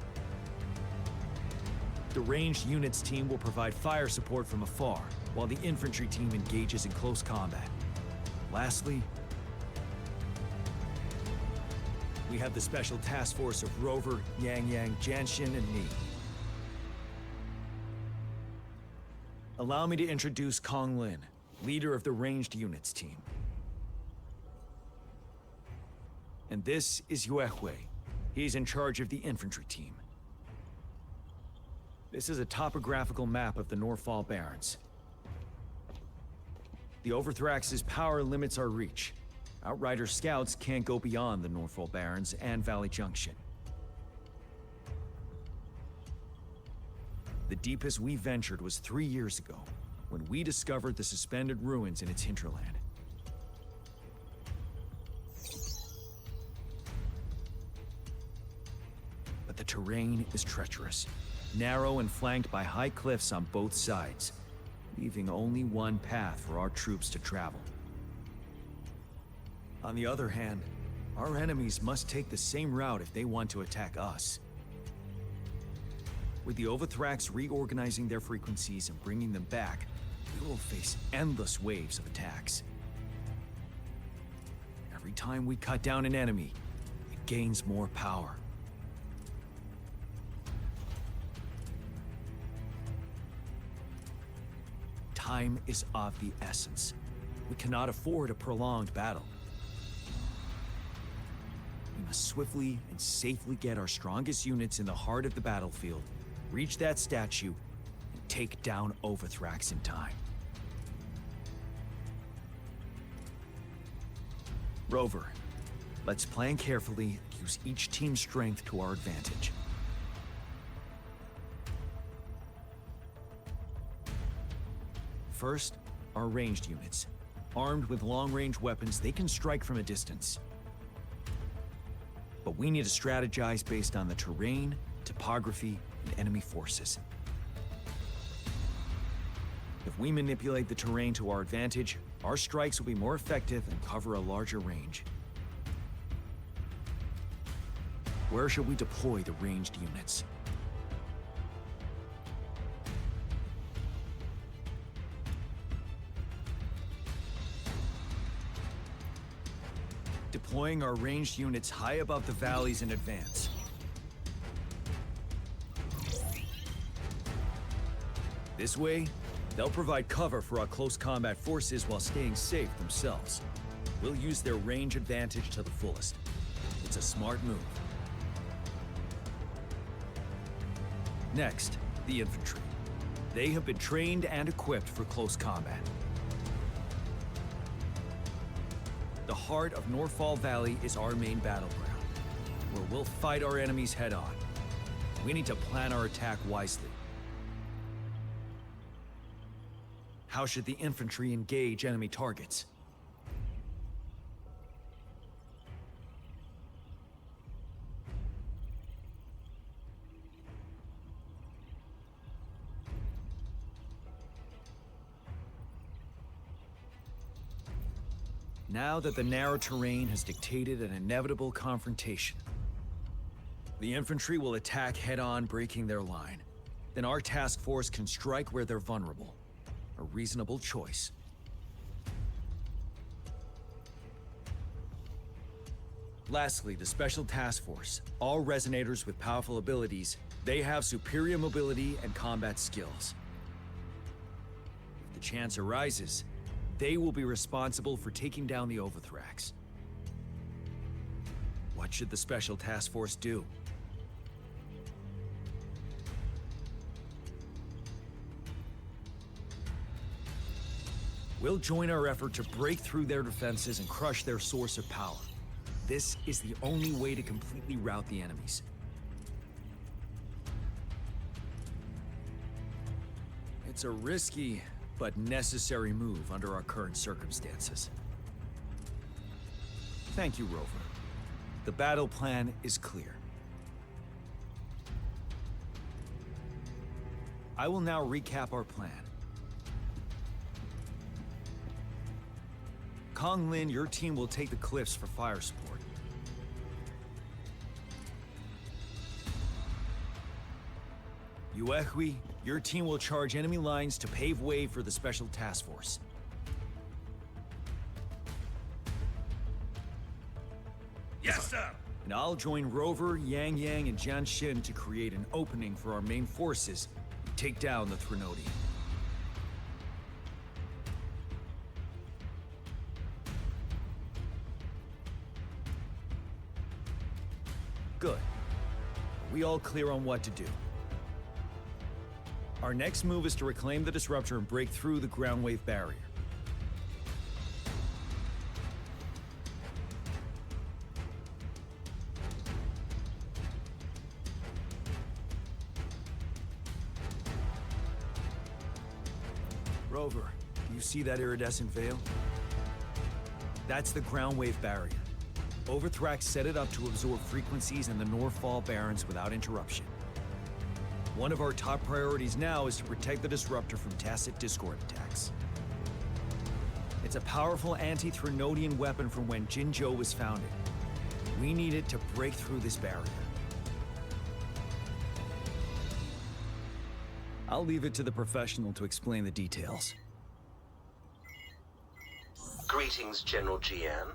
The ranged units team will provide fire support from afar, while the infantry team engages in close combat. Lastly, we have the special task force of Rover, Yang Yang, Jianxin, and me. Allow me to introduce Kong Lin, leader of the ranged units team. And this is Yue Hui. He's in charge of the infantry team. This is a topographical map of the Norfall Barrens. The Overthrax's power limits our reach. Outrider scouts can't go beyond the Norfall Barrens and Valley Junction. The deepest we ventured was 3 years ago, when we discovered the suspended ruins in its hinterland. But the terrain is treacherous, narrow and flanked by high cliffs on both sides, leaving only one path for our troops to travel. On the other hand, our enemies must take the same route if they want to attack us. With the Overthrax reorganizing their frequencies and bringing them back, we will face endless waves of attacks. Every time we cut down an enemy, it gains more power. Time is of the essence. We cannot afford a prolonged battle. We must swiftly and safely get our strongest units in the heart of the battlefield, reach that statue, and take down Overthrax in time. Rover, let's plan carefully and use each team's strength to our advantage. First, our ranged units. Armed with long-range weapons, they can strike from a distance. But we need to strategize based on the terrain, topography, and enemy forces. If we manipulate the terrain to our advantage, our strikes will be more effective and cover a larger range. Where should we deploy the ranged units? Deploying our ranged units high above the valleys in advance. This way, they'll provide cover for our close combat forces while staying safe themselves. We'll use their range advantage to the fullest. It's a smart move. Next, the infantry. They have been trained and equipped for close combat. The heart of Norfall Valley is our main battleground, where we'll fight our enemies head-on. We need to plan our attack wisely. How should the infantry engage enemy targets? Now that the narrow terrain has dictated an inevitable confrontation, the infantry will attack head-on, breaking their line. Then our task force can strike where they're vulnerable. A reasonable choice. Lastly, the Special Task Force. All resonators with powerful abilities, they have superior mobility and combat skills. If the chance arises, they will be responsible for taking down the Overthrax. What should the Special Task Force do? We'll join our effort to break through their defenses and crush their source of power. This is the only way to completely rout the enemies. It's a risky but necessary move under our current circumstances. Thank you, Rover. The battle plan is clear. I will now recap our plan. Kong Lin, your team will take the cliffs for fire support. Yuehui, your team will charge enemy lines to pave way for the Special Task Force. Yes, sir! And I'll join Rover, Yang Yang, and Jian Xin to create an opening for our main forces and take down the Threnodian. Good. We all clear on what to do. Our next move is to reclaim the disruptor and break through the ground wave barrier. Rover, do you see that iridescent veil? That's the ground wave barrier. Overthrax set it up to absorb frequencies in the Northfall Barrens without interruption. One of our top priorities now is to protect the disruptor from tacit discord attacks. It's a powerful anti-Threnodian weapon from when Jinzhou was founded. We need it to break through this barrier. I'll leave it to the professional to explain the details. Greetings, General Jian.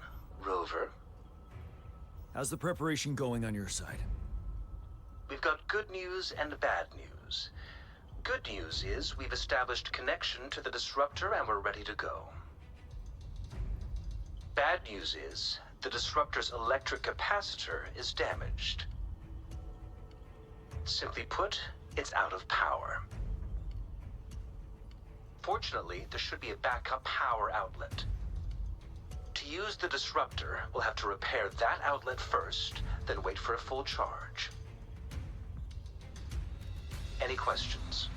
Rover. How's the preparation going on your side? We've got good news and bad news. Good news is we've established connection to the disruptor and we're ready to go. Bad news is the disruptor's electric capacitor is damaged. Simply put, it's out of power. Fortunately, there should be a backup power outlet. To use the disruptor, we'll have to repair that outlet first, then wait for a full charge. Any questions?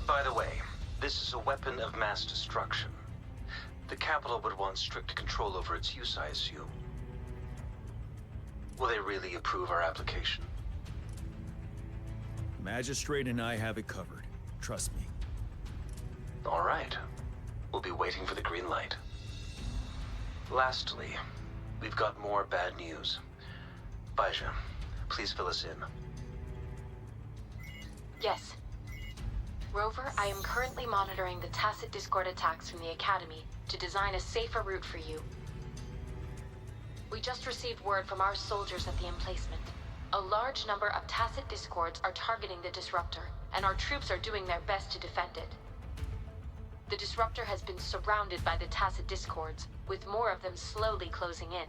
By the way, this is a weapon of mass destruction. The capital would want strict control over its use, I assume. Will they really approve our application? Magistrate and I have it covered. Trust me. All right. We'll be waiting for the green light. Lastly, we've got more bad news. Baizha, please fill us in. Yes. Rover, I am currently monitoring the tacit discord attacks from the Academy to design a safer route for you. We just received word from our soldiers at the emplacement. A large number of tacit discords are targeting the disruptor, and our troops are doing their best to defend it. The disruptor has been surrounded by the tacit discords, with more of them slowly closing in.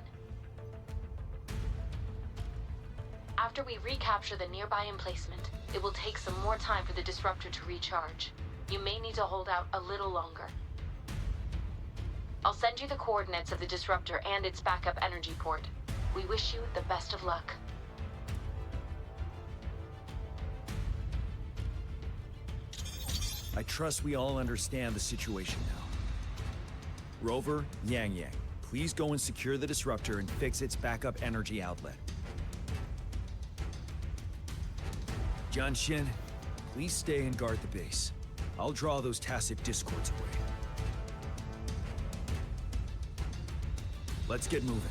After we recapture the nearby emplacement, it will take some more time for the disruptor to recharge. You may need to hold out a little longer. I'll send you the coordinates of the disruptor and its backup energy port. We wish you the best of luck. I trust we all understand the situation now. Rover, Yang, please go and secure the disruptor and fix its backup energy outlet. Jianxin, please stay and guard the base. I'll draw those tacit discords away. Let's get moving.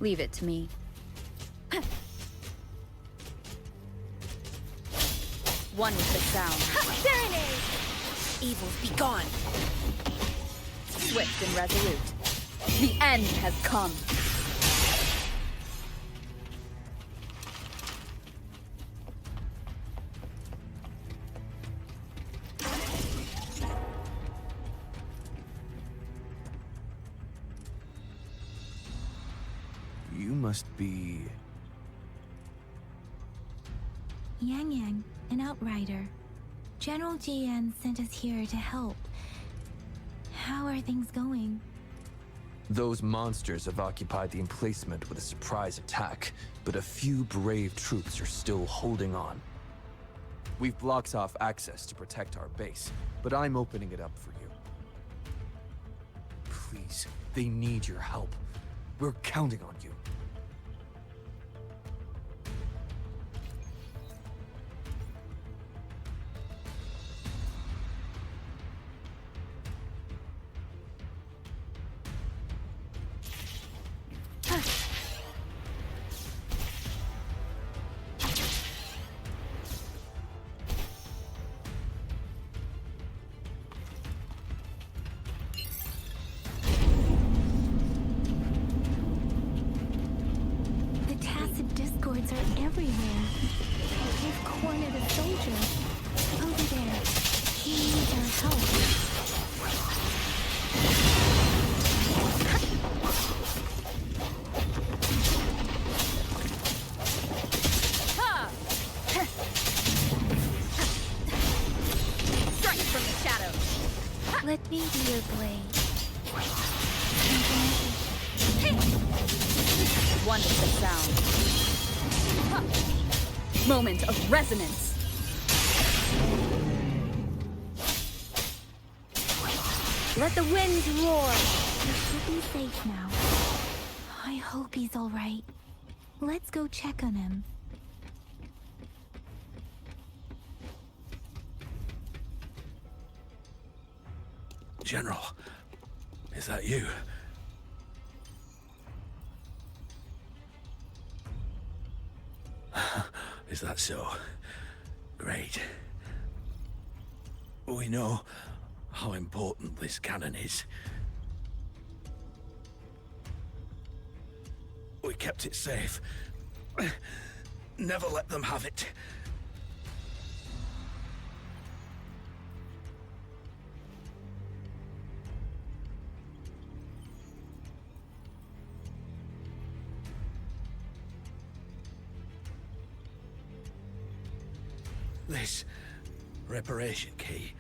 Leave it to me. One with the sound. There it is! Evils be gone. Swift and resolute. The end has come. must be... Yang Yang, an outrider. General Jian sent us here to help. How are things going? Those monsters have occupied the emplacement with a surprise attack, but a few brave troops are still holding on. We've blocked off access to protect our base, but I'm opening it up for you. Please, they need your help. We're counting on you. Discords are everywhere. They've cornered a soldier. Over there. He needs our help. Strike from the shadows. Let me be your blade. One is the sound. Moment of resonance. Let the wind roar. He should be safe now. I hope he's all right. Let's go check on him. General, is that you? Is that so? Great. We know how important this cannon is. We kept it safe. Never let them have it. This reparation key.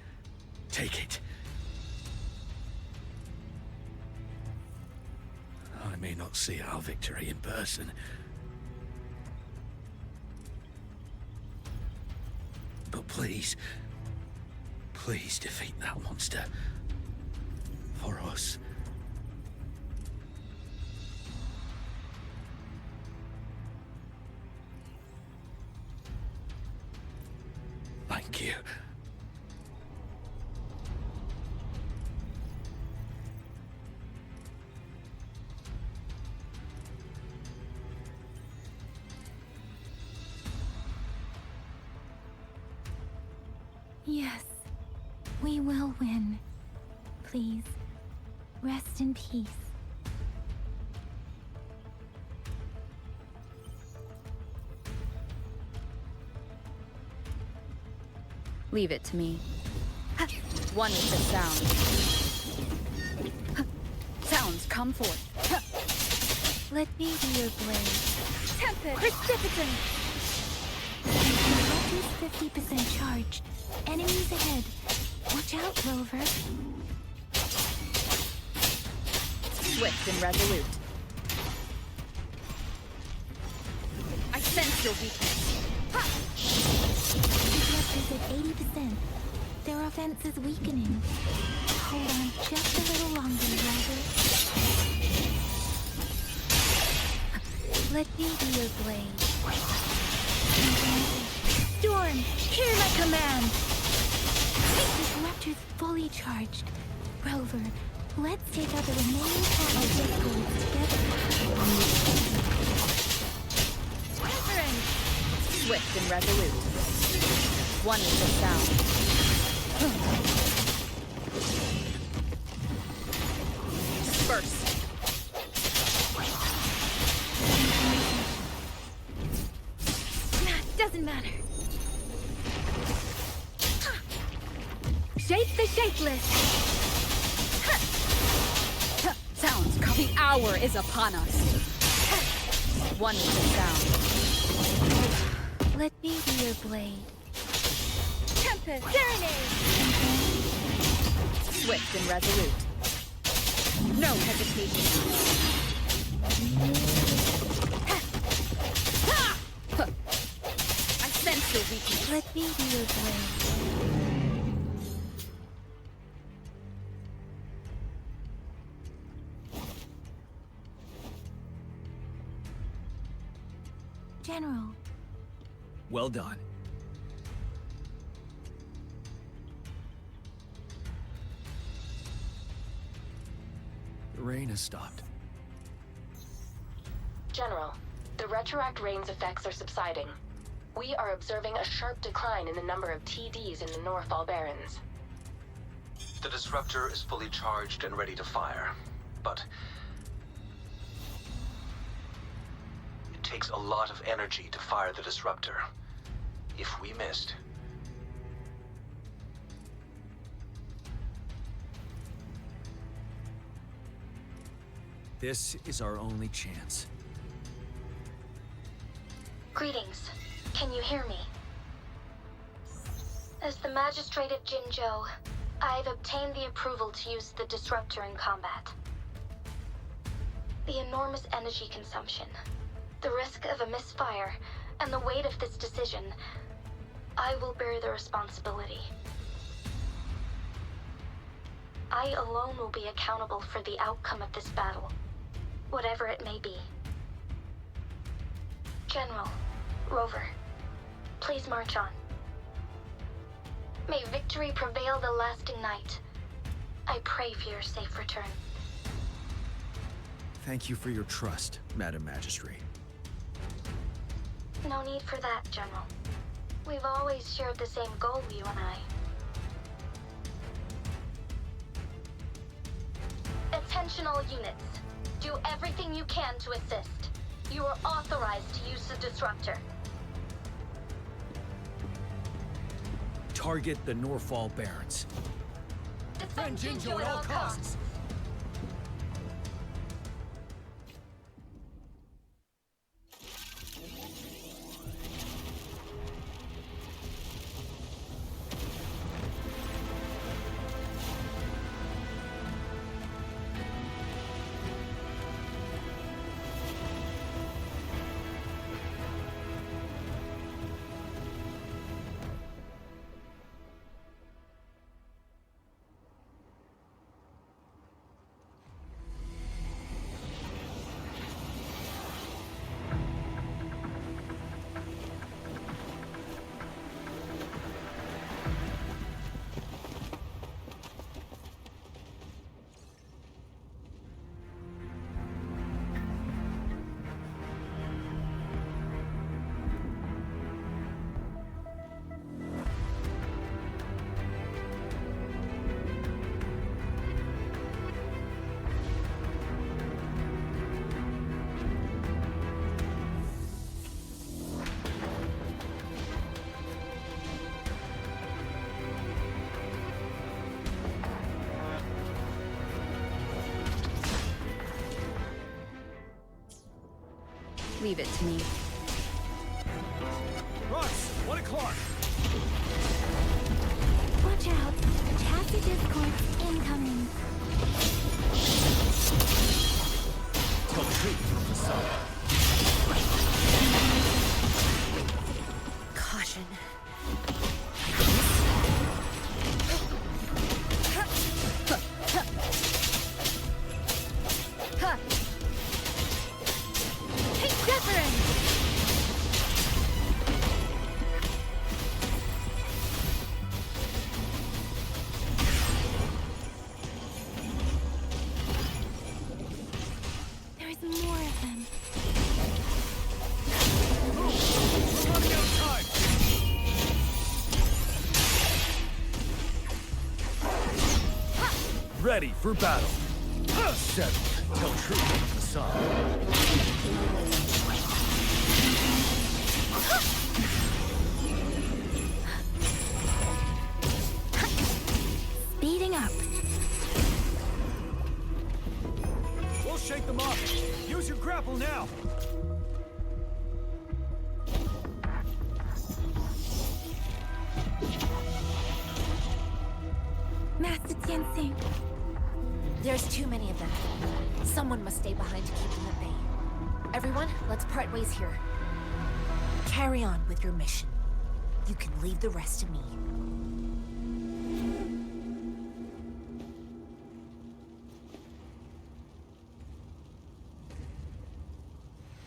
Take it. I may not see our victory in person, but please, please defeat that monster. For us. Thank you. Yes, we will win. Please, rest in peace. Leave it to me. One is the sound. Sounds come forth. Let me be your blade. Tempest! Precipitant! Weapons 50% charged. Enemies ahead. Watch out, Rover. Swift and resolute. I sense your weakness. Disruptors at 80%. Their offense is weakening. Hold on just a little longer, Rover. Let me be your blade. Storm, hear my command! Disruptors fully charged. Rover, let's take out the remaining portal discords together. Wuthering! Swift and resolute. One is the sound. Disperse. Doesn't matter. Shape the shapeless. Sounds come. The hour is upon us. One with the sound. Let me be your blade. Tempest! Serenade! Swift and resolute. No hesitation. I sense your weakness. Let me be your blade. General. Well done. The rain has stopped. General, the retroact rain's effects are subsiding. We are observing a sharp decline in the number of TDs in the Northfall Barrens. The disruptor is fully charged and ready to fire, but it takes a lot of energy to fire the disruptor. If we missed, this is our only chance. Greetings. Can you hear me? As the Magistrate of Jinzhou, I've obtained the approval to use the disruptor in combat. The enormous energy consumption, the risk of a misfire, and the weight of this decision, I will bear the responsibility. I alone will be accountable for the outcome of this battle, whatever it may be. General, Rover, please march on. May victory prevail the lasting night. I pray for your safe return. Thank you for your trust, Madam Magistrate. No need for that, General. We've always shared the same goal, you and I. Attention all units. Do everything you can to assist. You are authorized to use the disruptor. Target the Northfall Barrens. Defend Jinzhou at all costs. Leave it to me. Russ, 1 o'clock. Watch out. Chassis discord incoming. Tell the truth from the side. Caution. There's more of them. We're running out of time. Ready for battle. Settle. Tell truth from the side. Speeding up. We'll shake them off. Use your grapple now. Tianxing. There's too many of them. Someone must stay behind to keep them at bay. Everyone, let's part ways here. Carry on with your mission. You can leave the rest to me.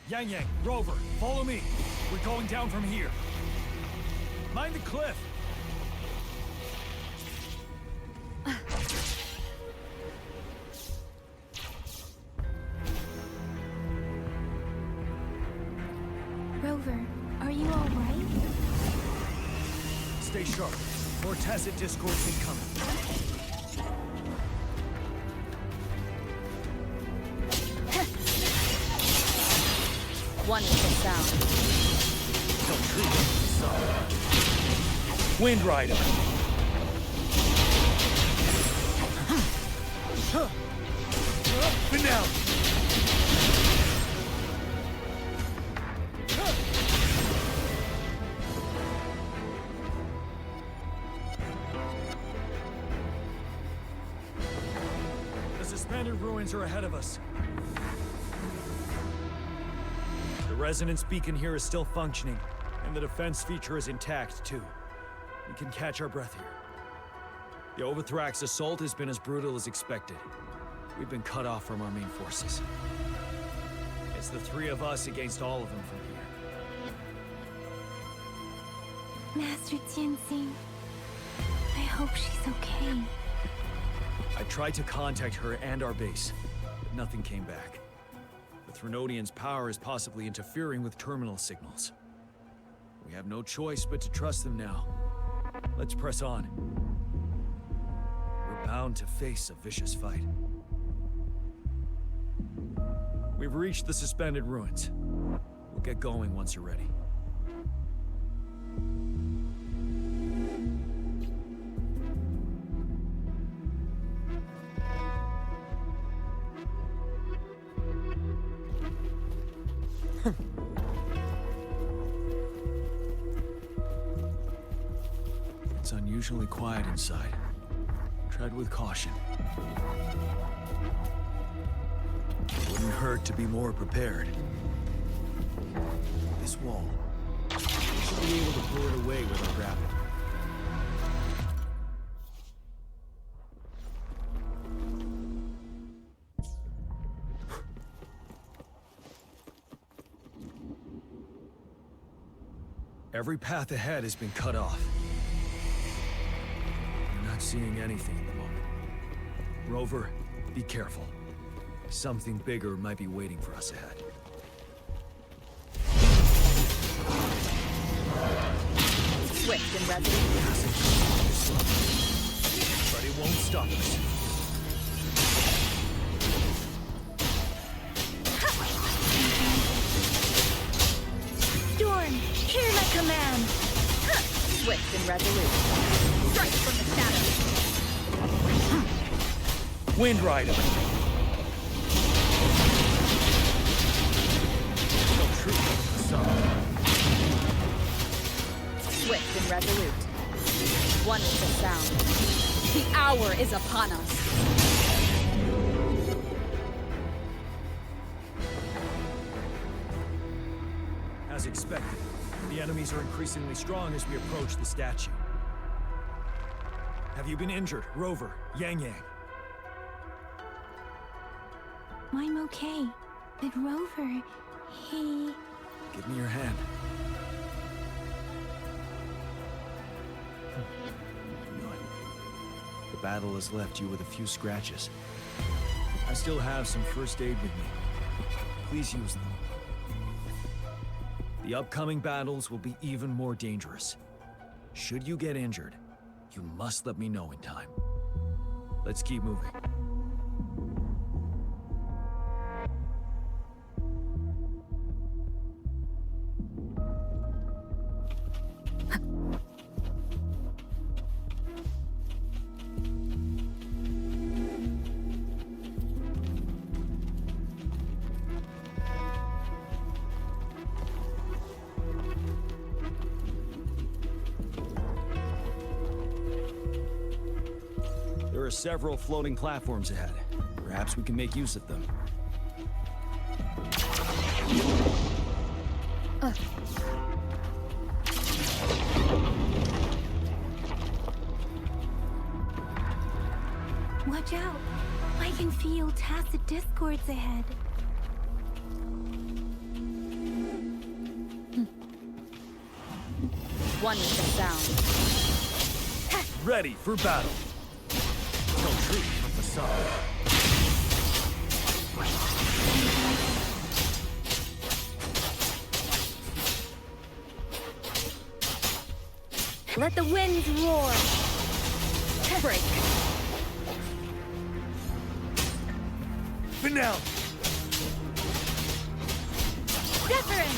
Yang Yang, Rover, follow me. We're going down from here. Mind the cliff. Rover, are you all right? Stay sharp. More tacit discourse incoming. One with the sound. Wind Rider. Now. The suspended ruins are ahead of us. The resonance beacon here is still functioning, and the defense feature is intact, too. We can catch our breath here. The Overthrax assault has been as brutal as expected. We've been cut off from our main forces. It's the three of us against all of them from here. Master Tianxing, I hope she's okay. I tried to contact her and our base, but nothing came back. The Threnodian's power is possibly interfering with terminal signals. We have no choice but to trust them now. Let's press on. We're bound to face a vicious fight. We've reached the suspended ruins. We'll get going once you're ready. It's unusually quiet inside. Tread with caution. It wouldn't hurt to be more prepared. This wall. We should be able to pull it away with our gravity. Every path ahead has been cut off. We're not seeing anything at the moment. Rover, be careful. Something bigger might be waiting for us ahead. Swift and resolute. But it won't stop us. Storm, hear my command! Swift and resolute. Strike from the shadows. Wind Rider. Swift and resolute. One with the sound. The hour is upon us. As expected, the enemies are increasingly strong as we approach the statue. Have you been injured, Rover, Yang Yang? I'm okay. But Rover, he... Give me your hand. Good. The battle has left you with a few scratches. I still have some first aid with me. Please use them. The upcoming battles will be even more dangerous. Should you get injured, you must let me know in time. Let's keep moving. There There are several floating platforms ahead. Perhaps we can make use of them. Watch out! I can feel tacit discords ahead. One with the sound. Ready for battle. Tell truth from facade. Let the winds roar! Break. Finale! Wuthering!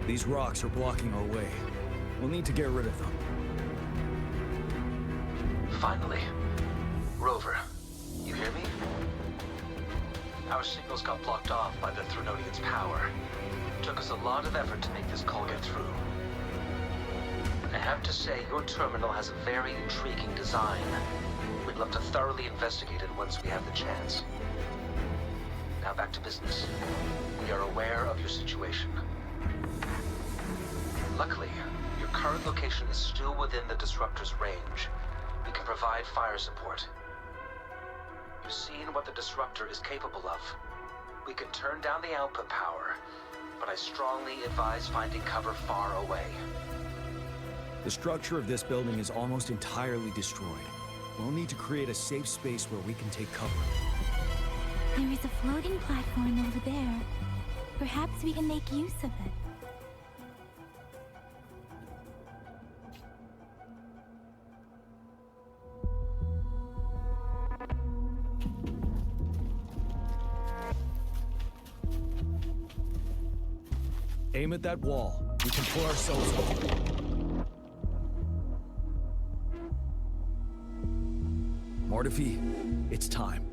These rocks are blocking our way. We'll need to get rid of them. Finally. Rover, you hear me? Our signals got blocked off by the Threnodian's power. Took us a lot of effort to make this call get through. I have to say, your terminal has a very intriguing design. We'd love to thoroughly investigate it once we have the chance. Now back to business. We are aware of your situation. Luckily, your current location is still within the Disruptor's range. We can provide fire support. You've seen what the Disruptor is capable of. We can turn down the output power, but I strongly advise finding cover far away. The structure of this building is almost entirely destroyed. We'll need to create a safe space where we can take cover. There is a floating platform over there. Perhaps we can make use of it. Aim at that wall. We can pull ourselves over. Mortifi, it's time.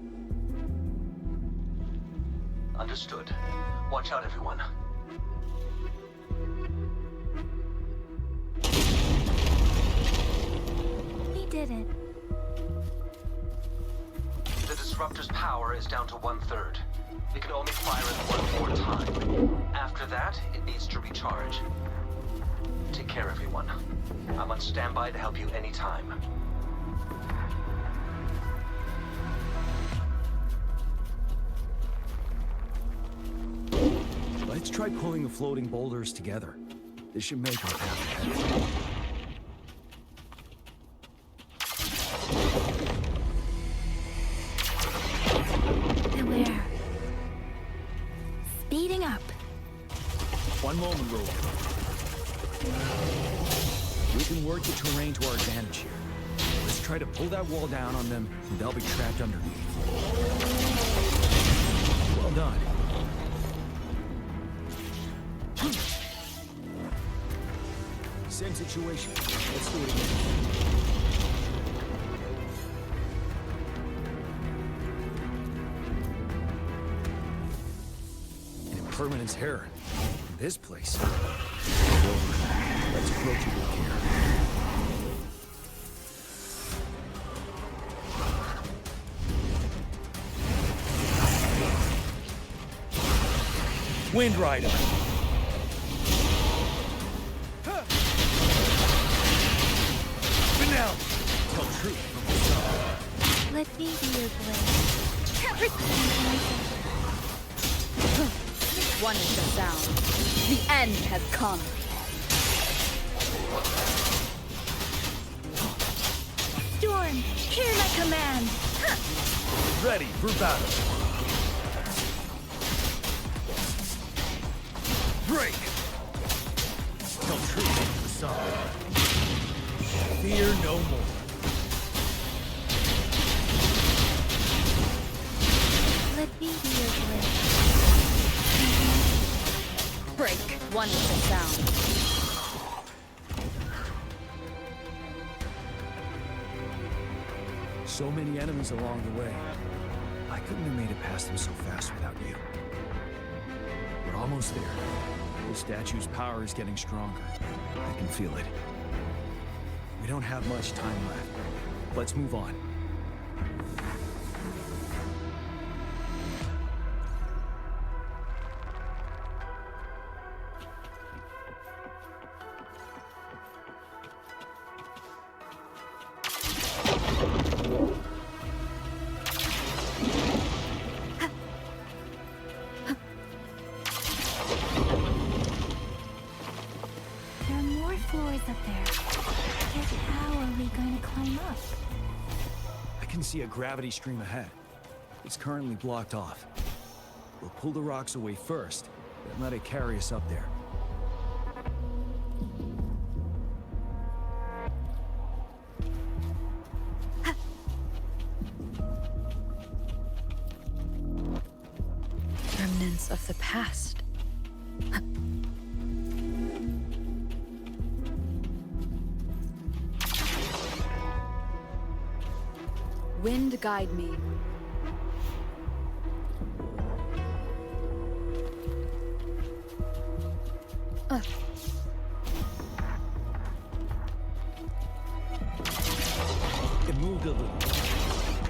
Understood. Watch out, everyone. We did it. The Disruptor's power is down to 1/3. We can only fire it one more time. After that, it needs to recharge. Take care, everyone. I'm on standby to help you anytime. Let's try pulling the floating boulders together. This should make our path ahead. Beware. Speeding up. One moment, Rover. We can work the terrain to our advantage here. Let's try to pull that wall down on them, and they'll be trapped underneath. Well done. Same situation. Let's do it again. An impermanence here. In this place. Let's approach it with care. Wind Rider. Tell truth from the side. Let me be your blade. One is the sound. The end has come. Storm, hear my command. Ready for battle. Break. Tell truth from the side. Fear no more. Let me be your blade. Break. One with the sound. So many enemies along the way. I couldn't have made it past them so fast without you. We're almost there. The statue's power is getting stronger. I can feel it. We don't have much time left. Let's move on. There are more floors up there. Yet how are we going to climb up? I can see a gravity stream ahead. It's currently blocked off. We'll pull the rocks away first, then let it carry us up there. Remnants of the past. Wind guide me. It moved a little.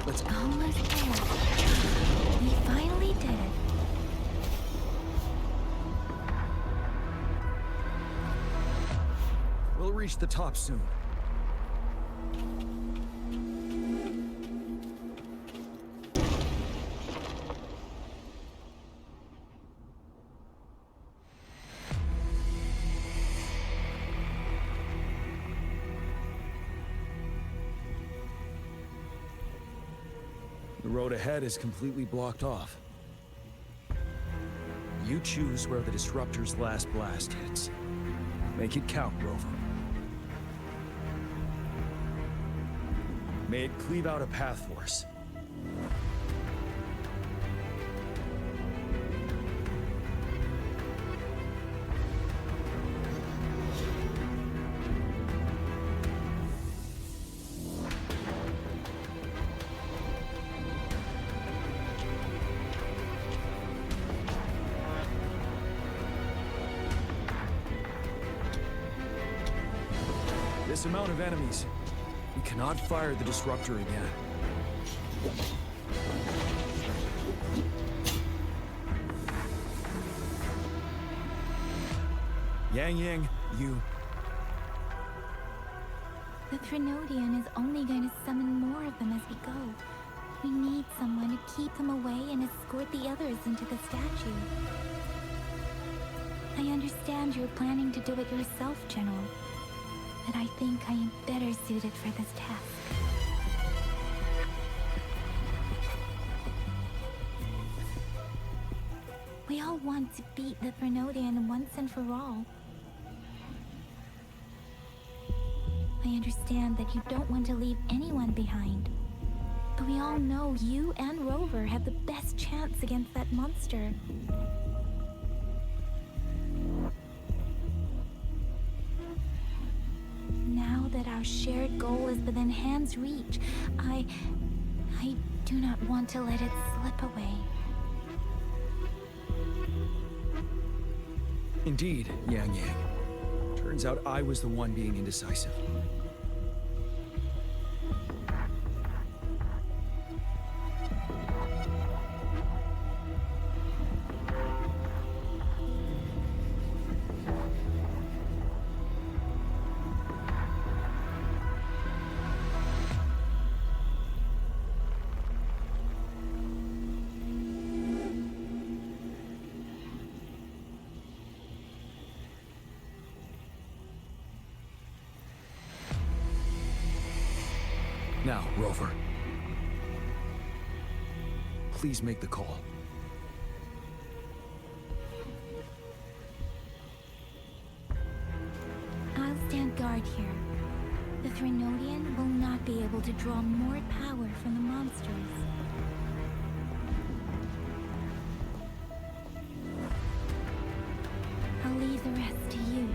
Let's go. Almost there. We finally did it. We'll reach the top soon. The road ahead is completely blocked off. You choose where the Disruptor's last blast hits. Make it count, Rover. May it cleave out a path for us. This amount of enemies, we cannot fire the Disruptor again. Yang, you... The Threnodian is only going to summon more of them as we go. We need someone to keep them away and escort the others into the statue. I understand you're planning to do it yourself, General. But I think I am better suited for this task. We all want to beat the Threnodian once and for all. I understand that you don't want to leave anyone behind. But we all know you and Rover have the best chance against that monster. Now that our shared goal is within hand's reach, I do not want to let it slip away. Indeed, Yang. Turns out I was the one being indecisive. Now, Rover. Please make the call. I'll stand guard here. The Threnodian will not be able to draw more power from the monsters. I'll leave the rest to you.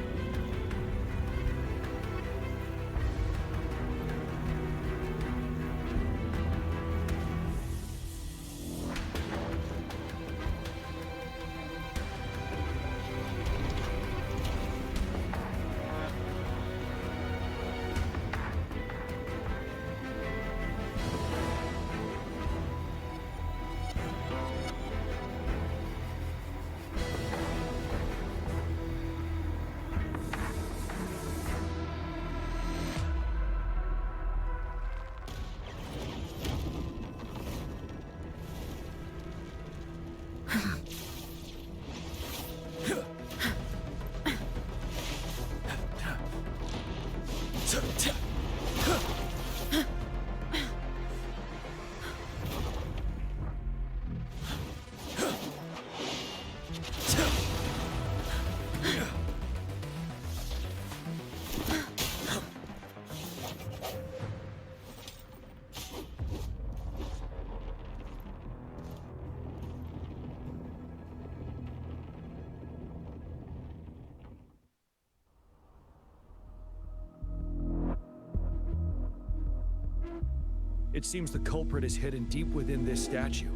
It seems the culprit is hidden deep within this statue.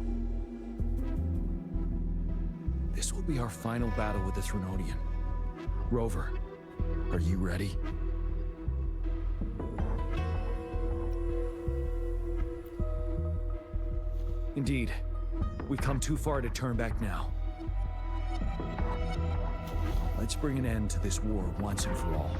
This will be our final battle with the Threnodian. Rover, are you ready? Indeed. We've come too far to turn back now. Let's bring an end to this war once and for all.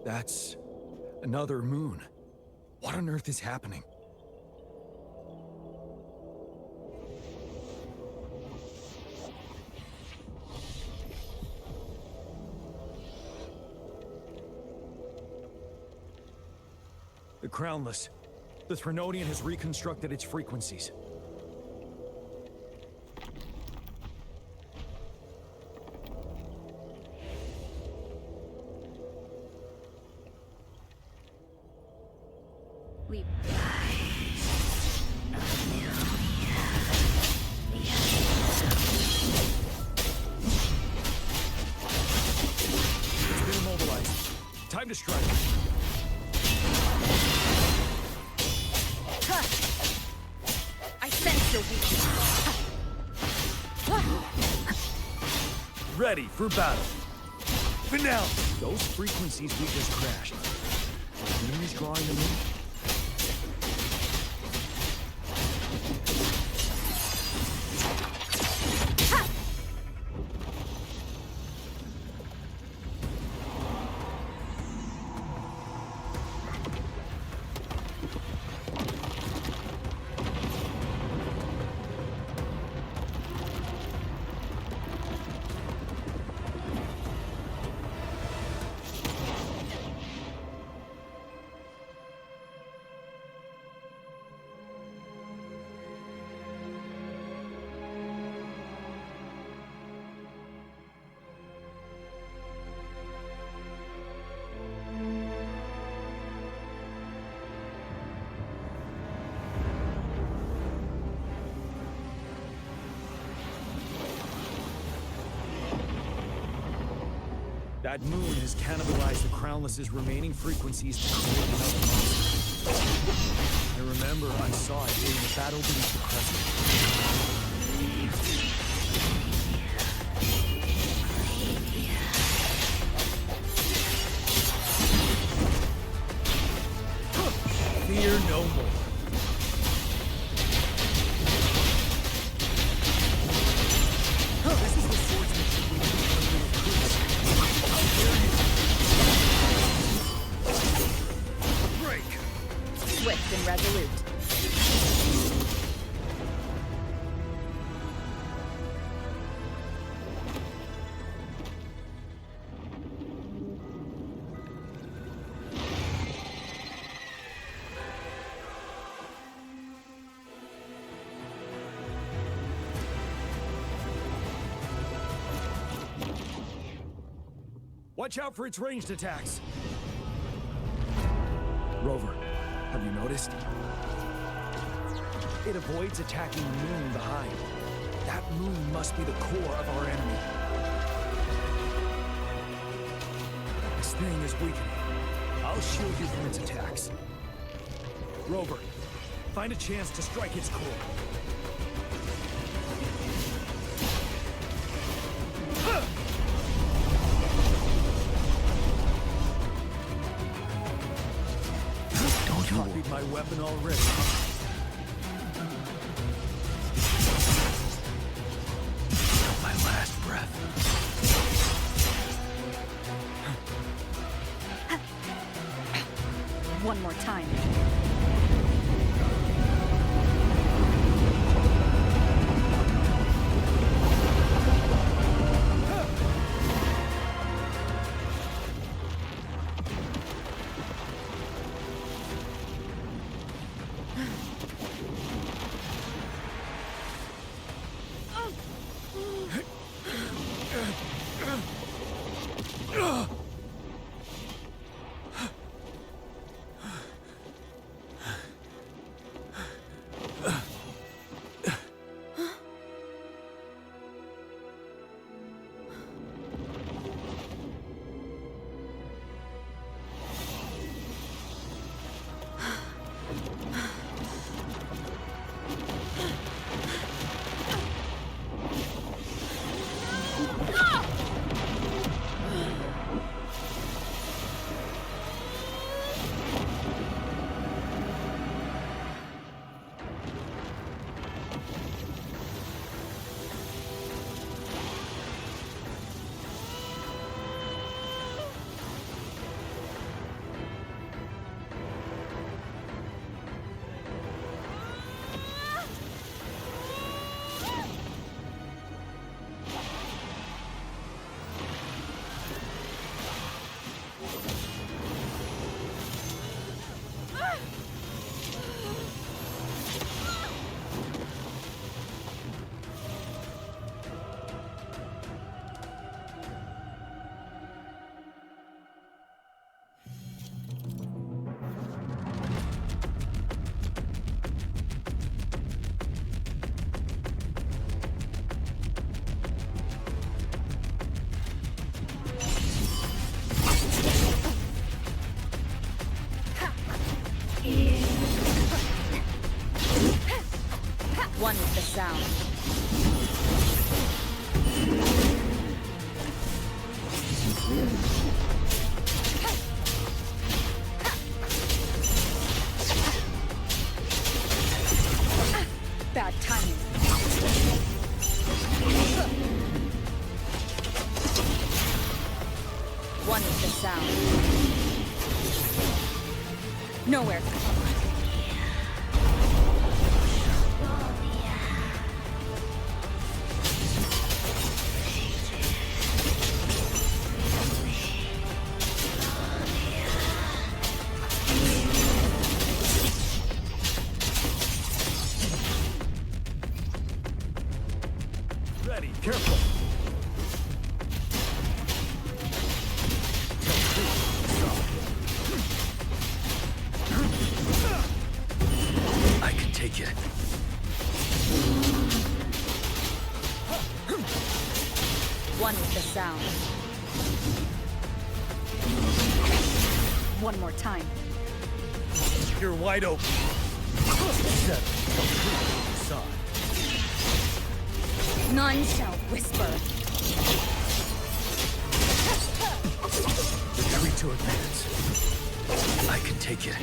That's another moon. What on earth is happening? The Crownless. The Threnodian has reconstructed its frequencies. We It's been immobilized. Time to strike. I sense your weakness. Ready for battle. Finale! Those frequencies we just crashed. The moon is drawing them in. That moon has cannibalized the Crownless's remaining frequencies to create another monster. I remember I saw it during the battle beneath the crescent. Fear no more. This is the swordsmanship we need to recruits. Break! Swift and resolute. Watch out for its ranged attacks. Rover, have you noticed? It avoids attacking the moon behind. That moon must be the core of our enemy. This thing is weakening. I'll shield you from its attacks. Rover, find a chance to strike its core. Copied my weapon already. My last breath. One more time. One with the sound. Bad timing. One with the sound. Nowhere to cover. Ready, careful. I can take it. One with the sound. One more time. You're wide open. Set completely aside. None shall whisper. Retreat to advance. I can take it.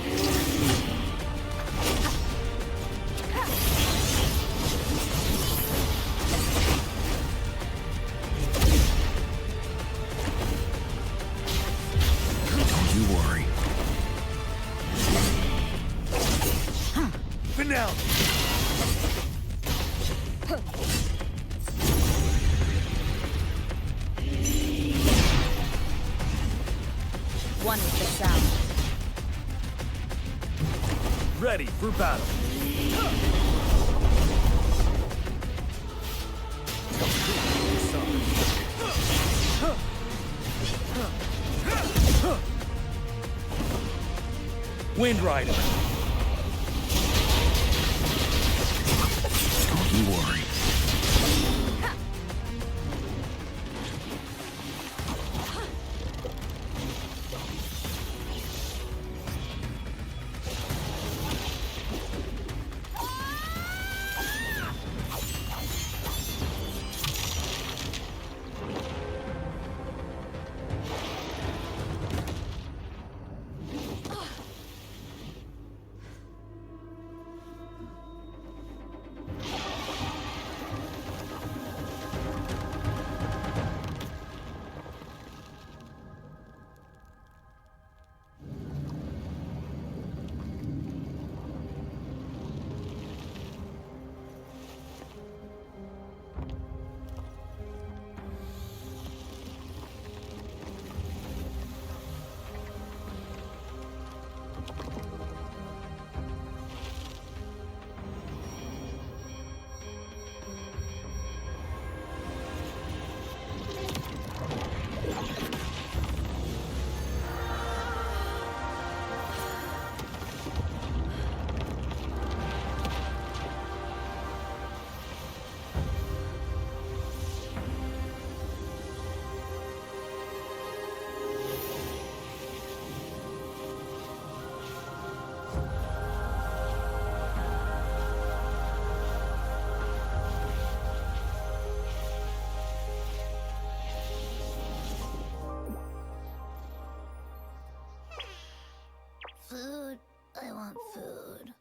Don't you worry. Finale! One with the sound. Ready for battle. Wind Rider. Don't you worry. Food. I want food.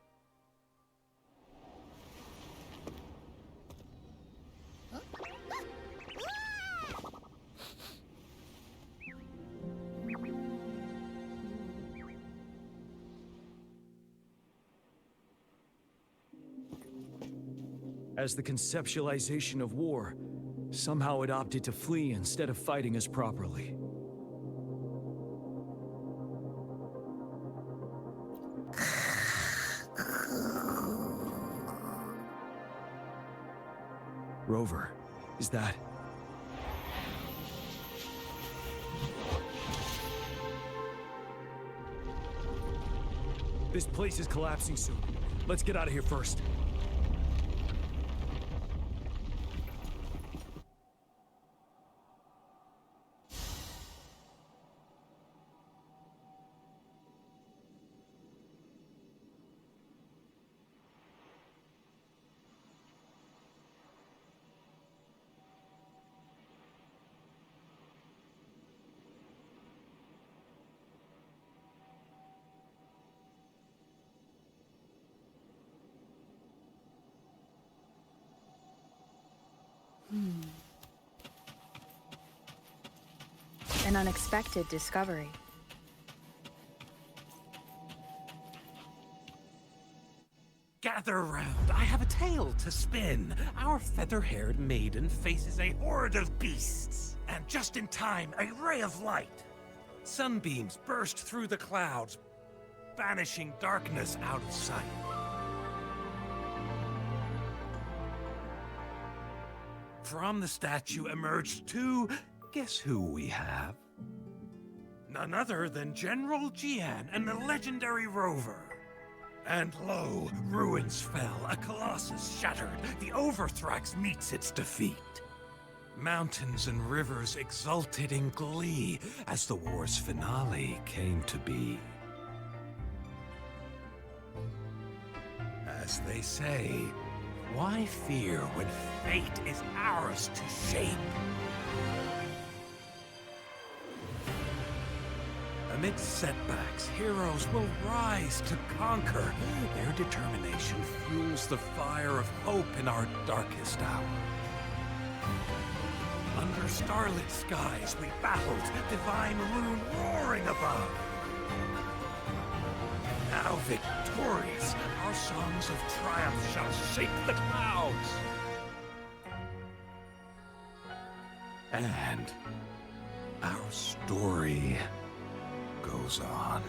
As the conceptualization of war, somehow it opted to flee instead of fighting us properly. Rover, is that... This place is collapsing soon. Let's get out of here first. An unexpected discovery. Gather round, I have a tale to spin. Our feather-haired maiden faces a horde of beasts. And just in time, a ray of light. Sunbeams burst through the clouds, banishing darkness out of sight. From the statue emerged two... Guess who we have? None other than General Jian and the legendary Rover. And lo, ruins fell, a colossus shattered, the Overthrax meets its defeat. Mountains and rivers exulted in glee as the war's finale came to be. As they say, why fear when fate is ours to shape? Amidst setbacks, heroes will rise to conquer. Their determination fuels the fire of hope in our darkest hour. Under starlit skies we battled, divine rune roaring above. Now victorious, our songs of triumph shall shake the clouds. And our story goes on.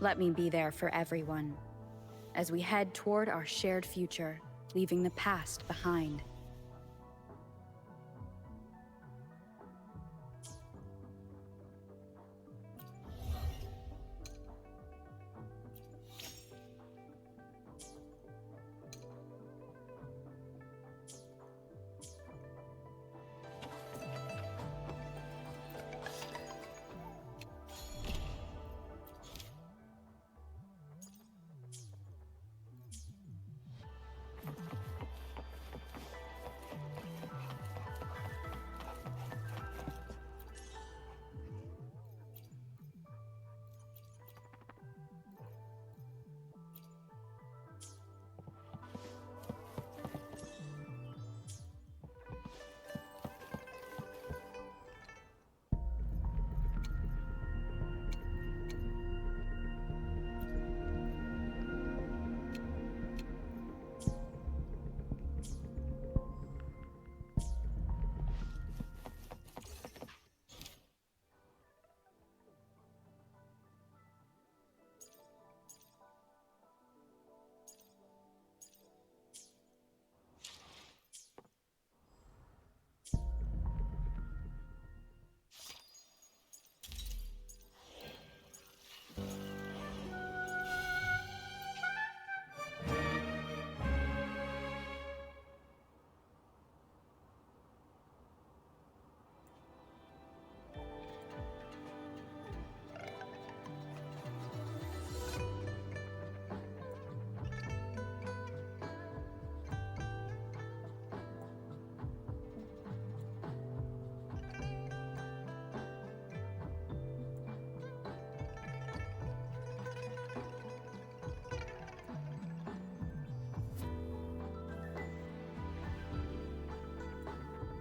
Let me be there for everyone, as we head toward our shared future, leaving the past behind.